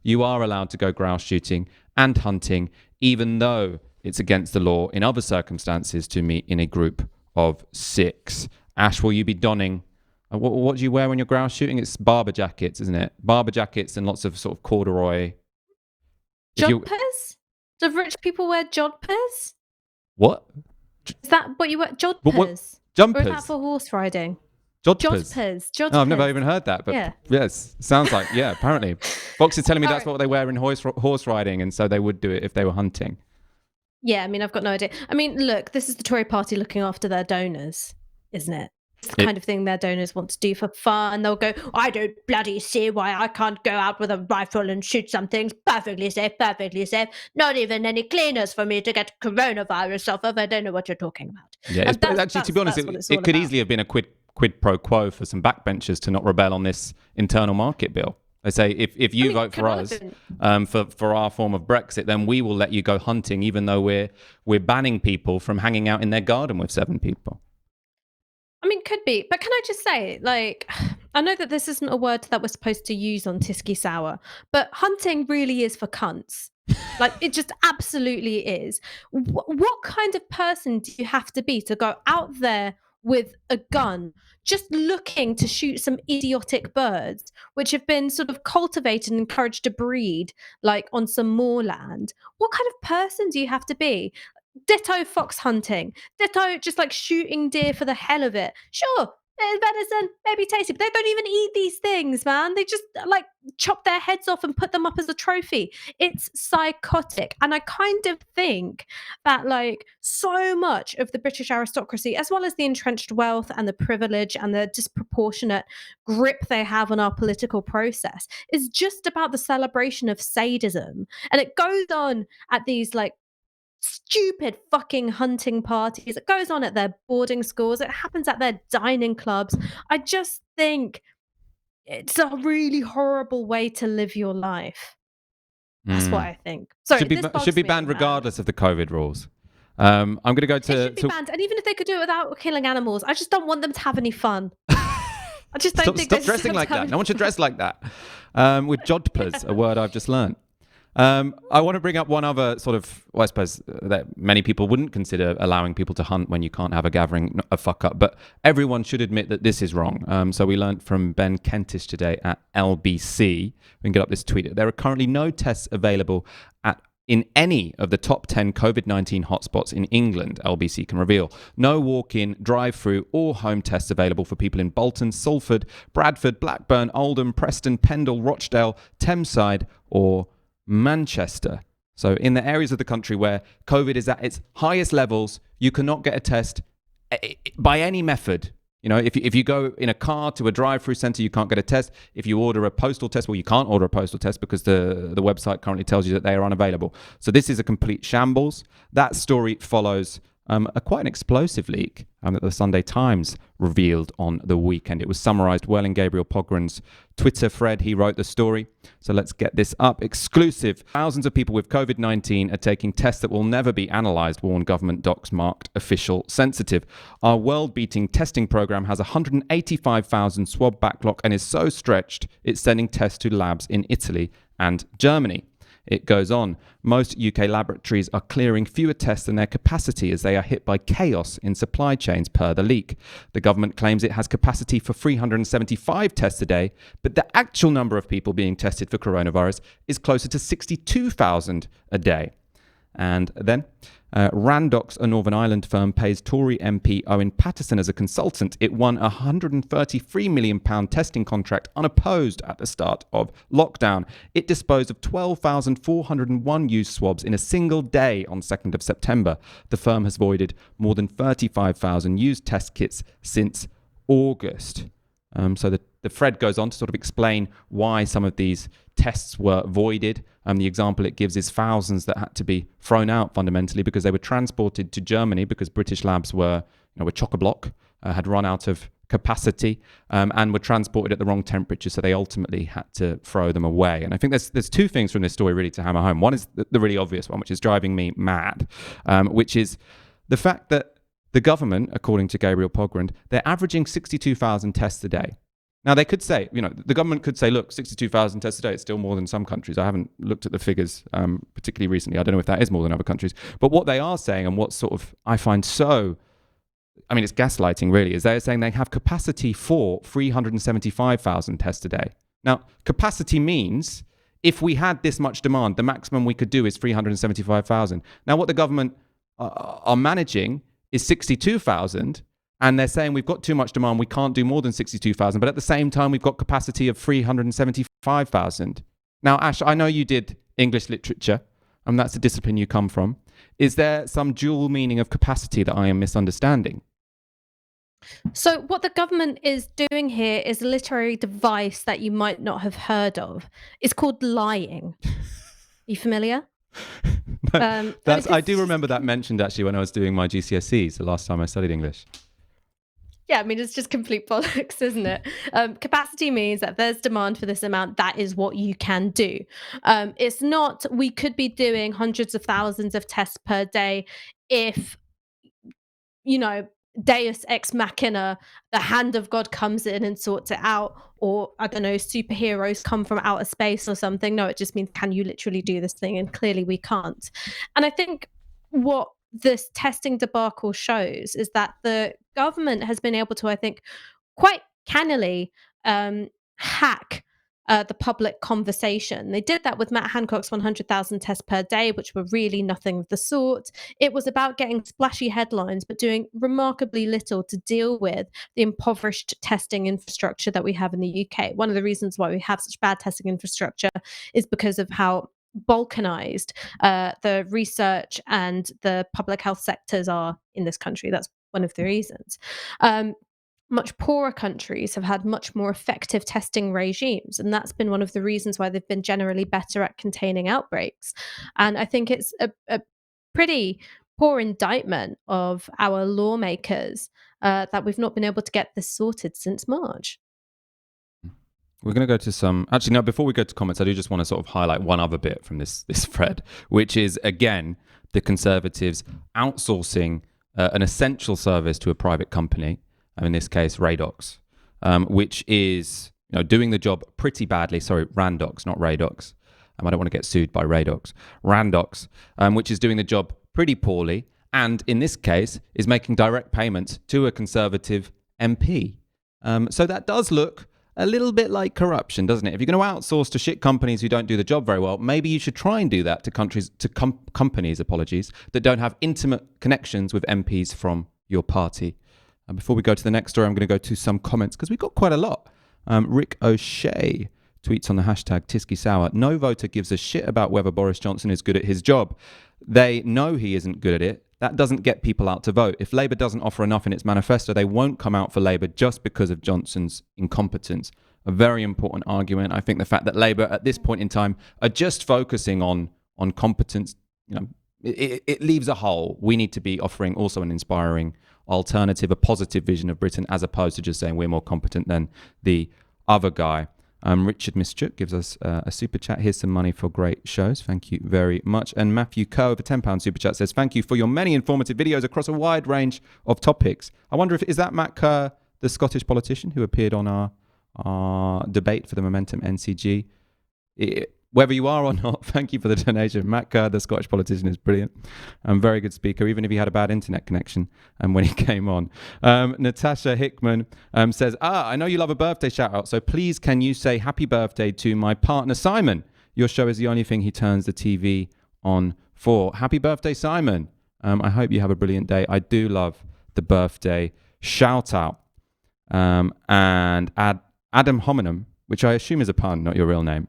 You are allowed to go grouse shooting and hunting, even though it's against the law in other circumstances to meet in a group of 6. Ash, will you be donning what do you wear when you're grouse shooting? It's barber jackets, isn't it? Barber jackets and lots of sort of corduroy. Jodhpurs? Do rich people wear jodhpurs? What? Is that what you wear? Jodhpurs? Jumpers? Or is that for horse riding? Jodhpurs. Oh, I've never even heard that. But yes, sounds like, apparently. Fox is telling me that's what they wear in horse riding, and so they would do it if they were hunting. Yeah, I've got no idea. Look, this is the Tory party looking after their donors, isn't it? It's the kind of thing their donors want to do for fun. They'll go, I don't bloody see why I can't go out with a rifle and shoot something. Perfectly safe. Not even any cleaners for me to get coronavirus off of. I don't know what you're talking about. Yeah, actually, to be honest, it could easily have been a quid pro quo for some backbenchers to not rebel on this internal market bill. They say, if you vote for us for our form of Brexit, then we will let you go hunting, even though we're banning people from hanging out in their garden with 7 people. Could be. But can I just say, I know that this isn't a word that we're supposed to use on Tysky Sour, but hunting really is for cunts. It just absolutely is. What kind of person do you have to be to go out there with a gun, just looking to shoot some idiotic birds, which have been sort of cultivated and encouraged to breed, on some moorland? What kind of person do you have to be? Ditto fox hunting. Ditto just shooting deer for the hell of it. Sure, venison, maybe tasty, but they don't even eat these things, man. They just chop their heads off and put them up as a trophy. It's psychotic. And I kind of think that so much of the British aristocracy, as well as the entrenched wealth and the privilege and the disproportionate grip they have on our political process, is just about the celebration of sadism. And it goes on at these stupid fucking hunting parties. It goes on at their boarding schools. It happens at their dining clubs. I just think it's a really horrible way to live your life. That's what I think. Sorry, should be banned regardless of the COVID rules. I'm going to go to. It should be banned, and even if they could do it without killing animals, I just don't want them to have any fun. I just don't think stop dressing like that. No one should dress like that. With jodhpurs, a word I've just learned. I want to bring up one other sort of, well, I suppose that many people wouldn't consider allowing people to hunt when you can't have a gathering, a fuck up, but everyone should admit that this is wrong. So we learned from Ben Kentish today at LBC. We can get up this tweet. There are currently no tests available in any of the top 10 COVID-19 hotspots in England, LBC can reveal. No walk-in, drive-through or home tests available for people in Bolton, Salford, Bradford, Blackburn, Oldham, Preston, Pendle, Rochdale, Thameside or Manchester. So in the areas of the country where COVID is at its highest levels, you cannot get a test by any method. You know, if you go in a car to a drive-through centre, you can't get a test. If you order a postal test, well, you can't order a postal test because the website currently tells you that they are unavailable. So this is a complete shambles. That story follows quite an explosive leak that the Sunday Times revealed on the weekend. It was summarised well in Gabriel Pogren's Twitter thread. He wrote the story. So let's get this up. Exclusive. Thousands of people with COVID-19 are taking tests that will never be analysed, warn government docs marked official sensitive. Our world-beating testing programme has 185,000 swab backlog and is so stretched it's sending tests to labs in Italy and Germany. It goes on. Most UK laboratories are clearing fewer tests than their capacity as they are hit by chaos in supply chains per the leak. The government claims it has capacity for 375 tests a day, but the actual number of people being tested for coronavirus is closer to 62,000 a day. And then Randox, a Northern Ireland firm, pays Tory MP Owen Paterson as a consultant. It won a £133 million testing contract unopposed at the start of lockdown. It disposed of 12,401 used swabs in a single day on 2nd of September. The firm has voided more than 35,000 used test kits since August. So the thread goes on to sort of explain why some of these tests were voided. The example it gives is thousands that had to be thrown out fundamentally because they were transported to Germany because British labs were chock-a-block, had run out of capacity and were transported at the wrong temperature, so they ultimately had to throw them away. And I think there's two things from this story really to hammer home. One is the really obvious one, which is driving me mad, which is the fact that the government, according to Gabriel Pogren, they're averaging 62,000 tests a day. Now, they could say, the government could say, look, 62,000 tests a day, it's still more than some countries. I haven't looked at the figures particularly recently. I don't know if that is more than other countries. But what they are saying, and what sort of I find so, it's gaslighting really, is they're saying they have capacity for 375,000 tests a day. Now, capacity means if we had this much demand, the maximum we could do is 375,000. Now, what the government are managing is 62,000, and they're saying we've got too much demand, we can't do more than 62,000, but at the same time we've got capacity of 375,000. Now, Ash, I know you did English literature, and that's the discipline you come from. Is there some dual meaning of capacity that I am misunderstanding? So what the government is doing here is a literary device that you might not have heard of. It's called lying. Are you familiar? I do remember that mentioned actually when I was doing my GCSEs the last time I studied English. Yeah, it's just complete bollocks, isn't it? Capacity means that there's demand for this amount. That is what you can do. It's not, we could be doing hundreds of thousands of tests per day if, Deus ex machina, the hand of God comes in and sorts it out, or I don't know, superheroes come from outer space or something. No, it just means, can you literally do this thing? And clearly we can't. And I think what this testing debacle shows is that the government has been able to, I think, quite cannily hack the public conversation. They did that with Matt Hancock's 100,000 tests per day, which were really nothing of the sort. It was about getting splashy headlines, but doing remarkably little to deal with the impoverished testing infrastructure that we have in the UK. One of the reasons why we have such bad testing infrastructure is because of how balkanized the research and the public health sectors are in this country. That's one of the reasons. Much poorer countries have had much more effective testing regimes, and that's been one of the reasons why they've been generally better at containing outbreaks. And I think it's a pretty poor indictment of our lawmakers that we've not been able to get this sorted since March. We're going to go to some... Actually, no, before we go to comments, I do just want to sort of highlight one other bit from this thread, which is, again, the Conservatives outsourcing an essential service to a private company, in this case, Radox, which is doing the job pretty badly. Sorry, Randox, not Radox. I don't want to get sued by Radox. Randox, which is doing the job pretty poorly, and in this case is making direct payments to a Conservative MP. So that does look a little bit like corruption, doesn't it? If you're going to outsource to shit companies who don't do the job very well, maybe you should try and do that to companies, that don't have intimate connections with MPs from your party. And before we go to the next story, I'm going to go to some comments because we've got quite a lot. Rick O'Shea tweets on the hashtag Tysky Sour. No voter gives a shit about whether Boris Johnson is good at his job. They know he isn't good at it. That doesn't get people out to vote. If Labour doesn't offer enough in its manifesto, they won't come out for Labour just because of Johnson's incompetence. A very important argument. I think the fact that Labour at this point in time are just focusing on competence, it leaves a hole. We need to be offering also an inspiring alternative, a positive vision of Britain, as opposed to just saying we're more competent than the other guy. Richard Mischuk gives us a super chat. Here's some money for great shows. Thank you very much. And Matthew Coe with a £10 super chat says, thank you for your many informative videos across a wide range of topics. I wonder is that Matt Kerr, the Scottish politician who appeared on our debate for the Momentum NCG? Whether you are or not, thank you for the donation. Matt Kerr, the Scottish politician, is brilliant and very good speaker, even if he had a bad internet connection when he came on. Natasha Hickman says, I know you love a birthday shout out, so please can you say happy birthday to my partner Simon? Your show is the only thing he turns the TV on for. Happy birthday, Simon. I hope you have a brilliant day. I do love the birthday shout out. And Adam Hominem, which I assume is a pun, not your real name,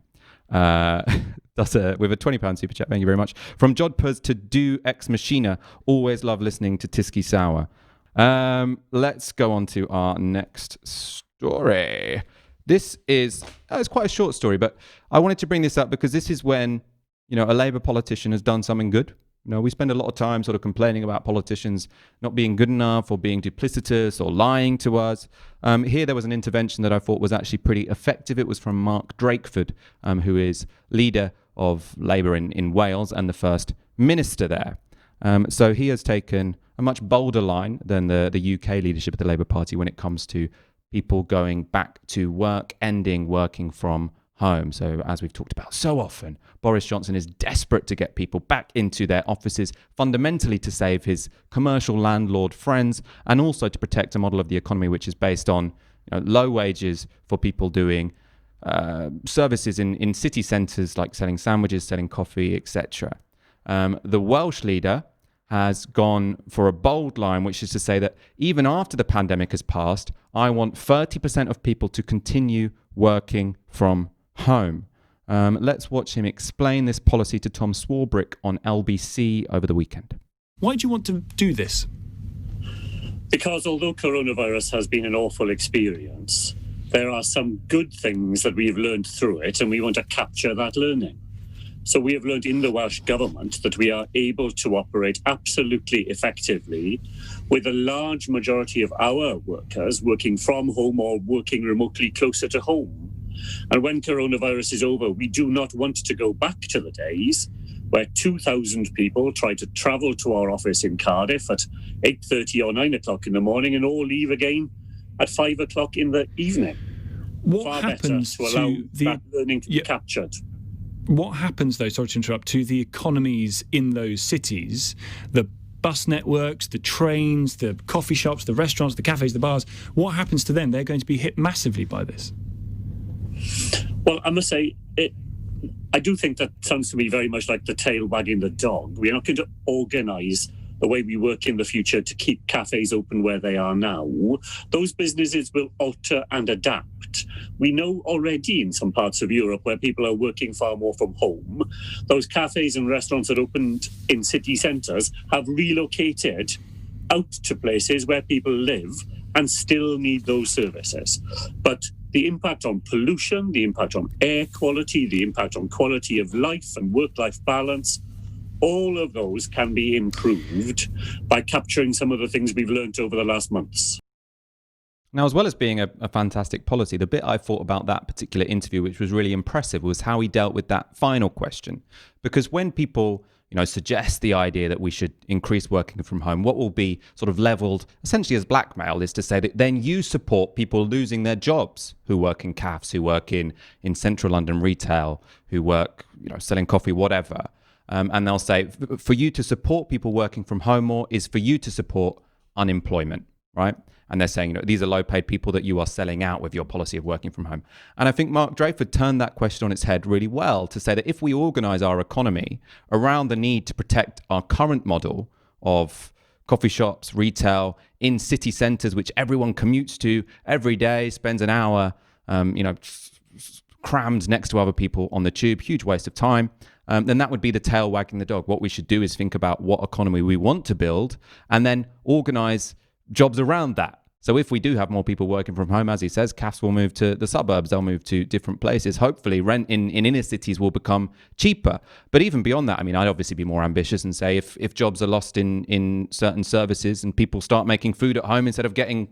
with a £20 super chat. Thank you very much. From Jodpers to Do Ex Machina. Always love listening to Tysky Sour. Let's go on to our next story. This is it's quite a short story, but I wanted to bring this up because this is when a Labour politician has done something good. We spend a lot of time sort of complaining about politicians not being good enough or being duplicitous or lying to us. Here there was an intervention that I thought was actually pretty effective. It was from Mark Drakeford, who is leader of Labour in Wales and the First Minister there. So he has taken a much bolder line than the UK leadership of the Labour Party when it comes to people going back to work, ending working from home. So as we've talked about so often, Boris Johnson is desperate to get people back into their offices, fundamentally to save his commercial landlord friends and also to protect a model of the economy which is based on low wages for people doing services in city centres like selling sandwiches, selling coffee, etc. The Welsh leader has gone for a bold line, which is to say that even after the pandemic has passed, I want 30% of people to continue working from home. Let's watch him explain this policy to Tom Swarbrick on LBC over the weekend. Why do you want to do this? Because although coronavirus has been an awful experience, there are some good things that we've learned through it, and we want to capture that learning. So we have learned in the Welsh Government that we are able to operate absolutely effectively with a large majority of our workers working from home or working remotely closer to home. And when coronavirus is over, we do not want to go back to the days where 2,000 people try to travel to our office in Cardiff at 8:30 or 9 o'clock in the morning and all leave again at 5 o'clock in the evening. What happens to allow that learning to be captured? What happens, though, sorry to interrupt, to the economies in those cities, the bus networks, the trains, the coffee shops, the restaurants, the cafes, the bars? What happens to them? They're going to be hit massively by this. Well, I must say, I do think that sounds to me very much like the tail wagging the dog. We're not going to organise the way we work in the future to keep cafes open where they are now. Those businesses will alter and adapt. We know already in some parts of Europe where people are working far more from home, those cafes and restaurants that opened in city centres have relocated out to places where people live and still need those services. But the impact on pollution, the impact on air quality, the impact on quality of life and work-life balance, All of those can be improved by capturing some of the things we've learnt over the last months. Now, as well as being a fantastic policy, the bit I thought about that particular interview, which was really impressive, was how he dealt with that final question. Because when people, suggest the idea that we should increase working from home, what will be sort of leveled essentially as blackmail is to say that then you support people losing their jobs who work in cafes, who work in central London retail, who work, selling coffee, whatever. And they'll say, for you to support people working from home more is for you to support unemployment, right? And they're saying, these are low-paid people that you are selling out with your policy of working from home. And I think Mark Drakeford turned that question on its head really well to say that if we organise our economy around the need to protect our current model of coffee shops, retail, in city centres, which everyone commutes to every day, spends an hour, crammed next to other people on the tube, huge waste of time, then that would be the tail wagging the dog. What we should do is think about what economy we want to build and then organise jobs around that. So if we do have more people working from home, as he says, cafes will move to the suburbs, they'll move to different places. Hopefully rent in inner cities will become cheaper. But even beyond that, I'd obviously be more ambitious and say if jobs are lost in certain services and people start making food at home instead of getting,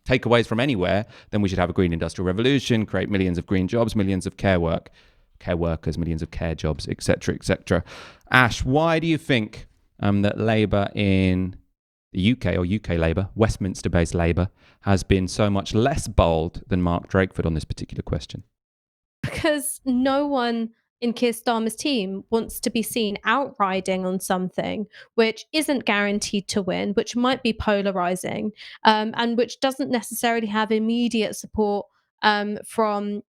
takeaways from anywhere, then we should have a green industrial revolution, create millions of green jobs, millions of care workers, millions of care jobs, etc., etc. Ash, why do you think that Labour in the UK or UK Labour, Westminster-based Labour, has been so much less bold than Mark Drakeford on this particular question? Because no one in Keir Starmer's team wants to be seen outriding on something which isn't guaranteed to win, which might be polarising, and which doesn't necessarily have immediate support from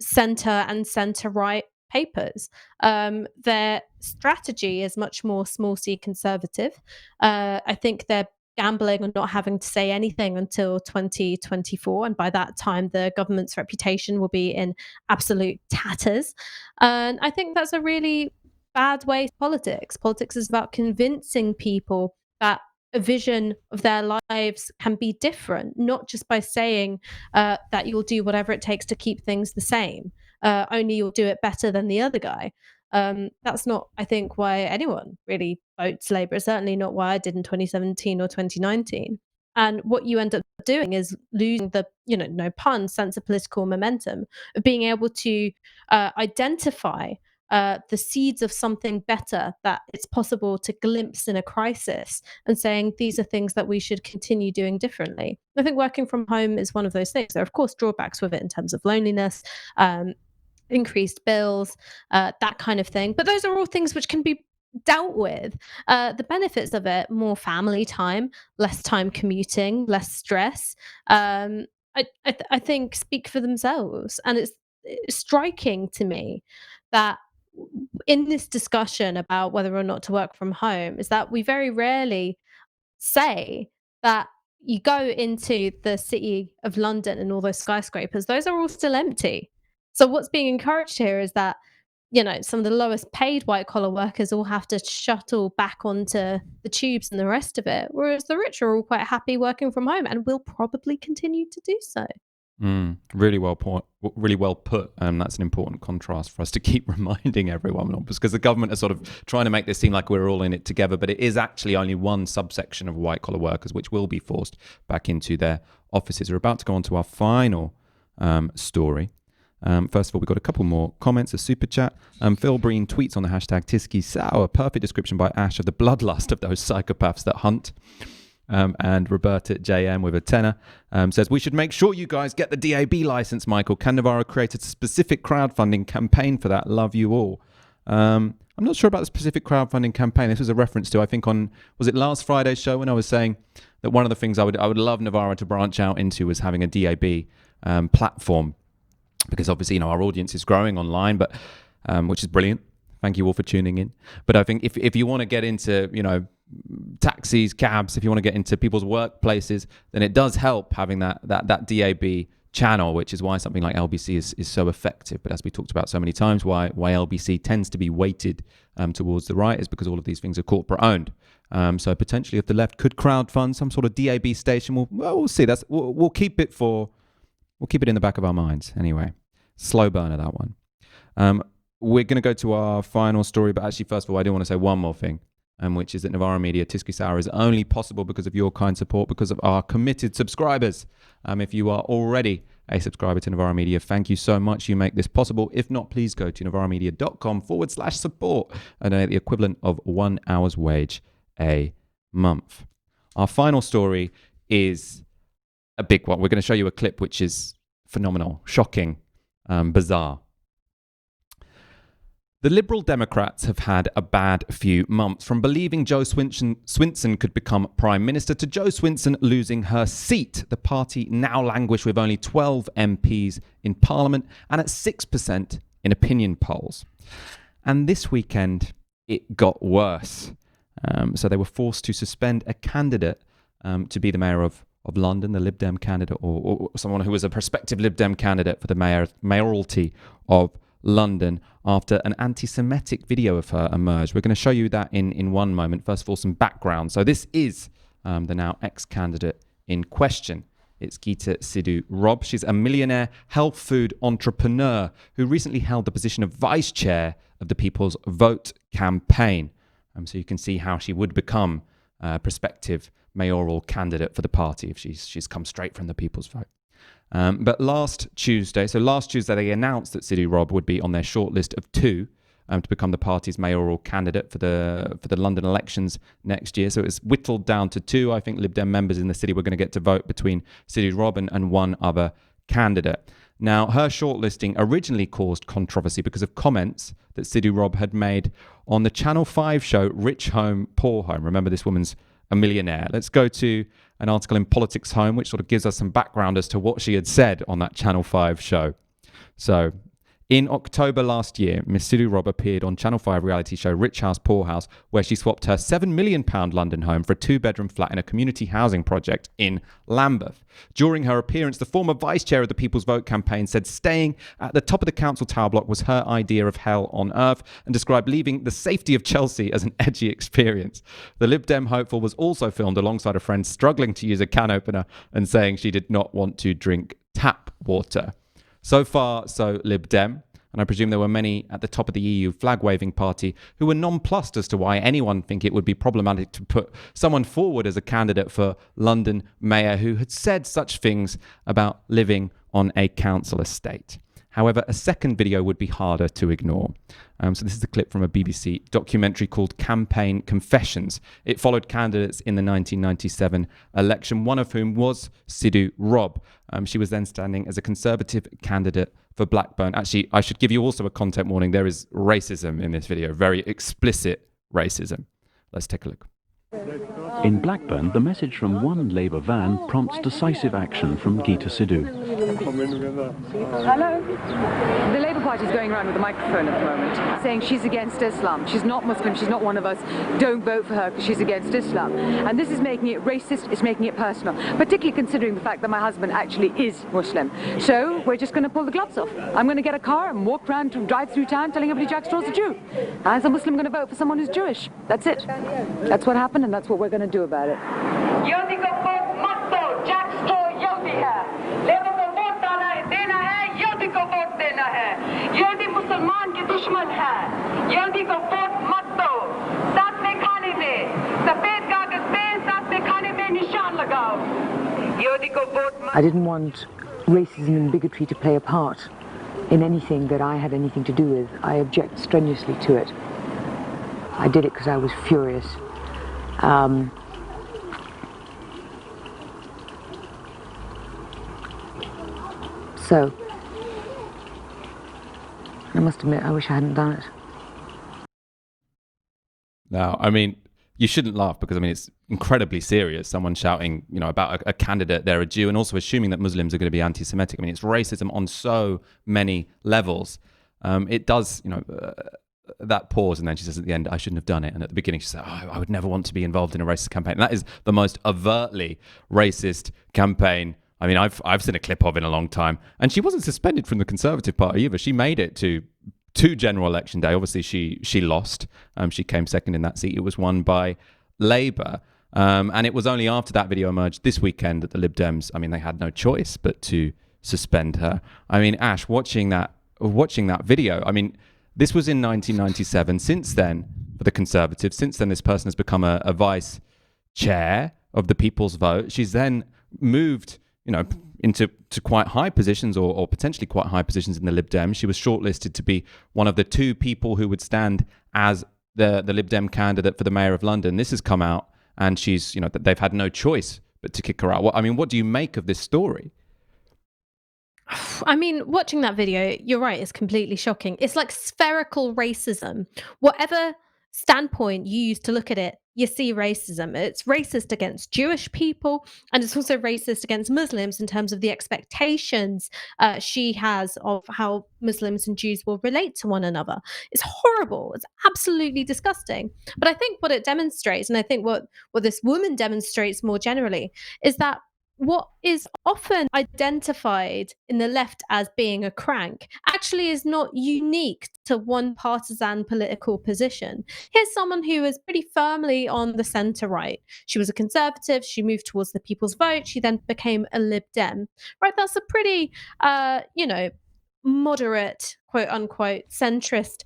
centre and centre-right papers. Their strategy is much more small c conservative. I think they're gambling on not having to say anything until 2024, and by that time the government's reputation will be in absolute tatters. And I think that's a really bad way of politics. Politics is about convincing people that a vision of their lives can be different, not just by saying that you'll do whatever it takes to keep things the same, only you'll do it better than the other guy. That's not, I think, why anyone really votes Labour. Certainly not why I did in 2017 or 2019. And what you end up doing is losing the, no pun, sense of political momentum, of being able to identify the seeds of something better that it's possible to glimpse in a crisis and saying these are things that we should continue doing differently. I think working from home is one of those things. There are, of course, drawbacks with it in terms of loneliness, increased bills, that kind of thing. But those are all things which can be dealt with. The benefits of it, more family time, less time commuting, less stress, I think speak for themselves. And it's striking to me that in this discussion about whether or not to work from home is that we very rarely say that you go into the city of London and all those skyscrapers, those are all still empty. So what's being encouraged here is that, some of the lowest paid white collar workers all have to shuttle back onto the tubes and the rest of it, whereas the rich are all quite happy working from home and will probably continue to do so. Really well put. That's an important contrast for us to keep reminding everyone of, because the government are sort of trying to make this seem like we're all in it together, but it is actually only one subsection of white collar workers which will be forced back into their offices. We're about to go on to our final story. First of all, we've got a couple more comments, a super chat. Phil Breen tweets on the hashtag Tysky Sour, perfect description by Ash of the bloodlust of those psychopaths that hunt. And Roberta JM with a tenner says, we should make sure you guys get the DAB license, Michael. Can Novara create a specific crowdfunding campaign for that? Love you all. I'm not sure about the specific crowdfunding campaign. This was a reference to, I think, was it last Friday's show when I was saying that one of the things I would love Novara to branch out into was having a DAB platform, because obviously, our audience is growing online, but which is brilliant. Thank you all for tuning in. But I think if you want to get into, taxis, cabs, if you want to get into people's workplaces, then it does help having that DAB channel, which is why something like LBC is so effective. But as we talked about so many times, why LBC tends to be weighted towards the right is because all of these things are corporate owned. So potentially if the left could crowdfund some sort of DAB station, we'll see. We'll keep it in the back of our minds anyway. Slow burner, that one. we're going to go to our final story, but actually, first of all, I do want to say one more thing, which is that Novara Media Tysky Sour is only possible because of your kind support, because of our committed subscribers. If you are already a subscriber to Novara Media, thank you so much. You make this possible. If not, please go to novaramedia.com/support and donate the equivalent of 1 hour's wage a month. Our final story is a big one. We're going to show you a clip which is phenomenal, shocking, bizarre. The Liberal Democrats have had a bad few months, from believing Jo Swinson could become Prime Minister to Jo Swinson losing her seat. The party now languish with only 12 MPs in Parliament and at 6% in opinion polls. And this weekend, it got worse. So they were forced to suspend a candidate to be the mayor of London, the Lib Dem candidate, or someone who was a prospective Lib Dem candidate for the mayoralty of London, after an anti-Semitic video of her emerged. We're going to show you that in one moment. First of all, some background. So this is the now ex-candidate in question. It's Gita Sidhu Rob. She's a millionaire health food entrepreneur who recently held the position of vice chair of the People's Vote campaign. So you can see how she would become a prospective mayoral candidate for the party if she's come straight from the People's Vote. But last Tuesday they announced that Sidhu Rob would be on their shortlist of 2 to become the party's mayoral candidate for the London elections next year. So it was whittled down to 2. I think Lib Dem members in the city were going to get to vote between Sidhu Rob and one other candidate. Now, her shortlisting originally caused controversy because of comments that Sidhu Rob had made on the Channel 5 show Rich Home, Poor Home. Remember, this woman's a millionaire. Let's go to an article in Politics Home, which sort of gives us some background as to what she had said on that Channel 5 show. So, in October last year, Miss Sidhu Rob appeared on Channel 5 reality show Rich House, Poor House, where she swapped her £7 million London home for a 2-bedroom flat in a community housing project in Lambeth. During her appearance, the former vice chair of the People's Vote campaign said staying at the top of the council tower block was her idea of hell on earth, and described leaving the safety of Chelsea as an edgy experience. The Lib Dem hopeful was also filmed alongside a friend struggling to use a can opener and saying she did not want to drink tap water. So far, so Lib Dem, and I presume there were many at the top of the EU flag-waving party who were nonplussed as to why anyone think it would be problematic to put someone forward as a candidate for London mayor who had said such things about living on a council estate. However, a second video would be harder to ignore. So this is a clip from a BBC documentary called Campaign Confessions. It followed candidates in the 1997 election, one of whom was Sidhu Rob. She was then standing as a Conservative candidate for Blackburn. Actually, I should give you also a content warning. There is racism in this video, very explicit racism. Let's take a look. In Blackburn, the message from one Labour van prompts decisive action from Gita Sidhu. Hello? The Labour Party is going around with a microphone at the moment, saying she's against Islam. She's not Muslim, she's not one of us. Don't vote for her because she's against Islam. And this is making it racist, it's making it personal, particularly considering the fact that my husband actually is Muslim. So we're just going to pull the gloves off. I'm going to get a car and walk around, drive through town telling everybody Jack Straw's a Jew. As a Muslim, I'm going to vote for someone who's Jewish. That's it. That's what happened, and that's what we're going to do about it. I didn't want racism and bigotry to play a part in anything that I had anything to do with. I object strenuously to it. I did it because I was furious. So, I must admit, I wish I hadn't done it. Now, I mean, you shouldn't laugh because, I mean, it's incredibly serious. Someone shouting, about a candidate, they're a Jew, and also assuming that Muslims are going to be anti-Semitic. I mean, it's racism on so many levels. It does, that pause, and then she says at the end, I shouldn't have done it. And at the beginning, she said, I would never want to be involved in a racist campaign. And that is the most overtly racist campaign. I mean, I've seen a clip of in a long time. And she wasn't suspended from the Conservative Party either. She made it to general election day. Obviously, she lost. She came second in that seat. It was won by Labour. And it was only after that video emerged this weekend that the Lib Dems, I mean, they had no choice but to suspend her. I mean, Ash, watching that video, I mean, This was in 1997. Since then, for the Conservatives, since then, this person has become a vice chair of the People's Vote. She's then moved, into quite high positions or potentially quite high positions in the Lib Dem. She was shortlisted to be one of the 2 people who would stand as the Lib Dem candidate for the mayor of London. This has come out, and she's, they've had no choice but to kick her out. What do you make of this story? I mean, watching that video, you're right, it's completely shocking. It's like spherical racism. Whatever standpoint you use to look at it, you see racism. It's racist against Jewish people, and it's also racist against Muslims in terms of the expectations she has of how Muslims and Jews will relate to one another. It's horrible. It's absolutely disgusting. But I think what it demonstrates, and I think what this woman demonstrates more generally, is that what is often identified in the left as being a crank actually is not unique to one partisan political position. Here's someone who is pretty firmly on the centre right. She was a Conservative, she moved towards the People's Vote, she then became a Lib Dem. Right, that's a pretty, moderate, quote unquote, centrist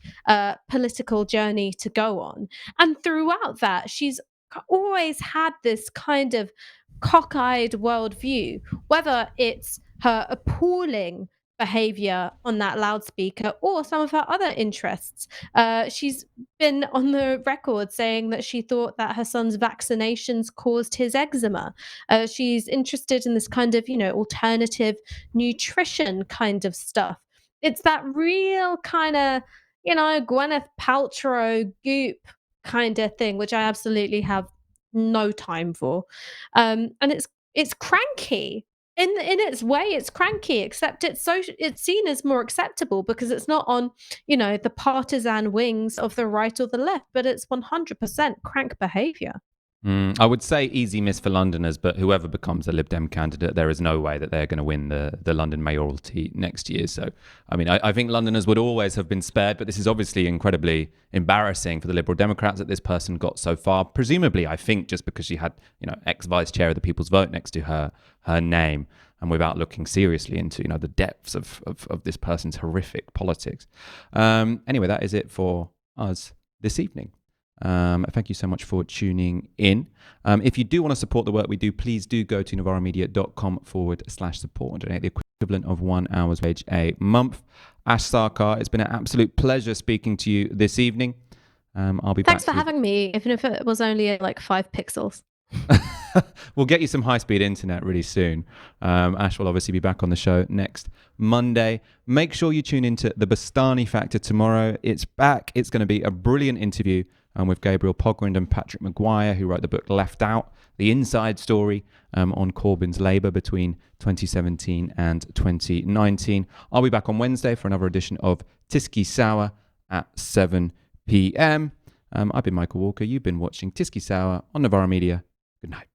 political journey to go on. And throughout that, she's always had this kind of cockeyed worldview, whether it's her appalling behavior on that loudspeaker or some of her other interests. She's been on the record saying that she thought that her son's vaccinations caused his eczema. She's interested in this kind of, alternative nutrition kind of stuff. It's that real kind of, Gwyneth Paltrow goop kind of thing, which I absolutely have no time for. And it's cranky. In its way, it's cranky, except it's seen as more acceptable because it's not on, the partisan wings of the right or the left, but it's 100% crank behaviour. I would say easy miss for Londoners, but whoever becomes a Lib Dem candidate, there is no way that they're going to win the London mayoralty next year. So, I mean, I think Londoners would always have been spared, but this is obviously incredibly embarrassing for the Liberal Democrats that this person got so far. Presumably, I think just because she had, ex-vice chair of the People's Vote next to her name, and without looking seriously into, the depths of this person's horrific politics. Anyway, that is it for us this evening. Thank you so much for tuning in. If you do want to support the work we do, please do go to novaramedia.com/support and donate the equivalent of 1 hour's wage a month. Ash Sarkar, it's been an absolute pleasure speaking to you this evening. I'll be back. Thanks for having me, even if it was only like 5 pixels. We'll get you some high-speed internet really soon. Ash will obviously be back on the show next Monday. Make sure you tune into the Bastani Factor tomorrow. It's back. It's going to be a brilliant interview with Gabriel Pogrind and Patrick Maguire, who wrote the book Left Out, the inside story on Corbyn's Labour between 2017 and 2019. I'll be back on Wednesday for another edition of Tysky Sour at 7 p.m. I've been Michael Walker. You've been watching Tysky Sour on Novara Media. Good night.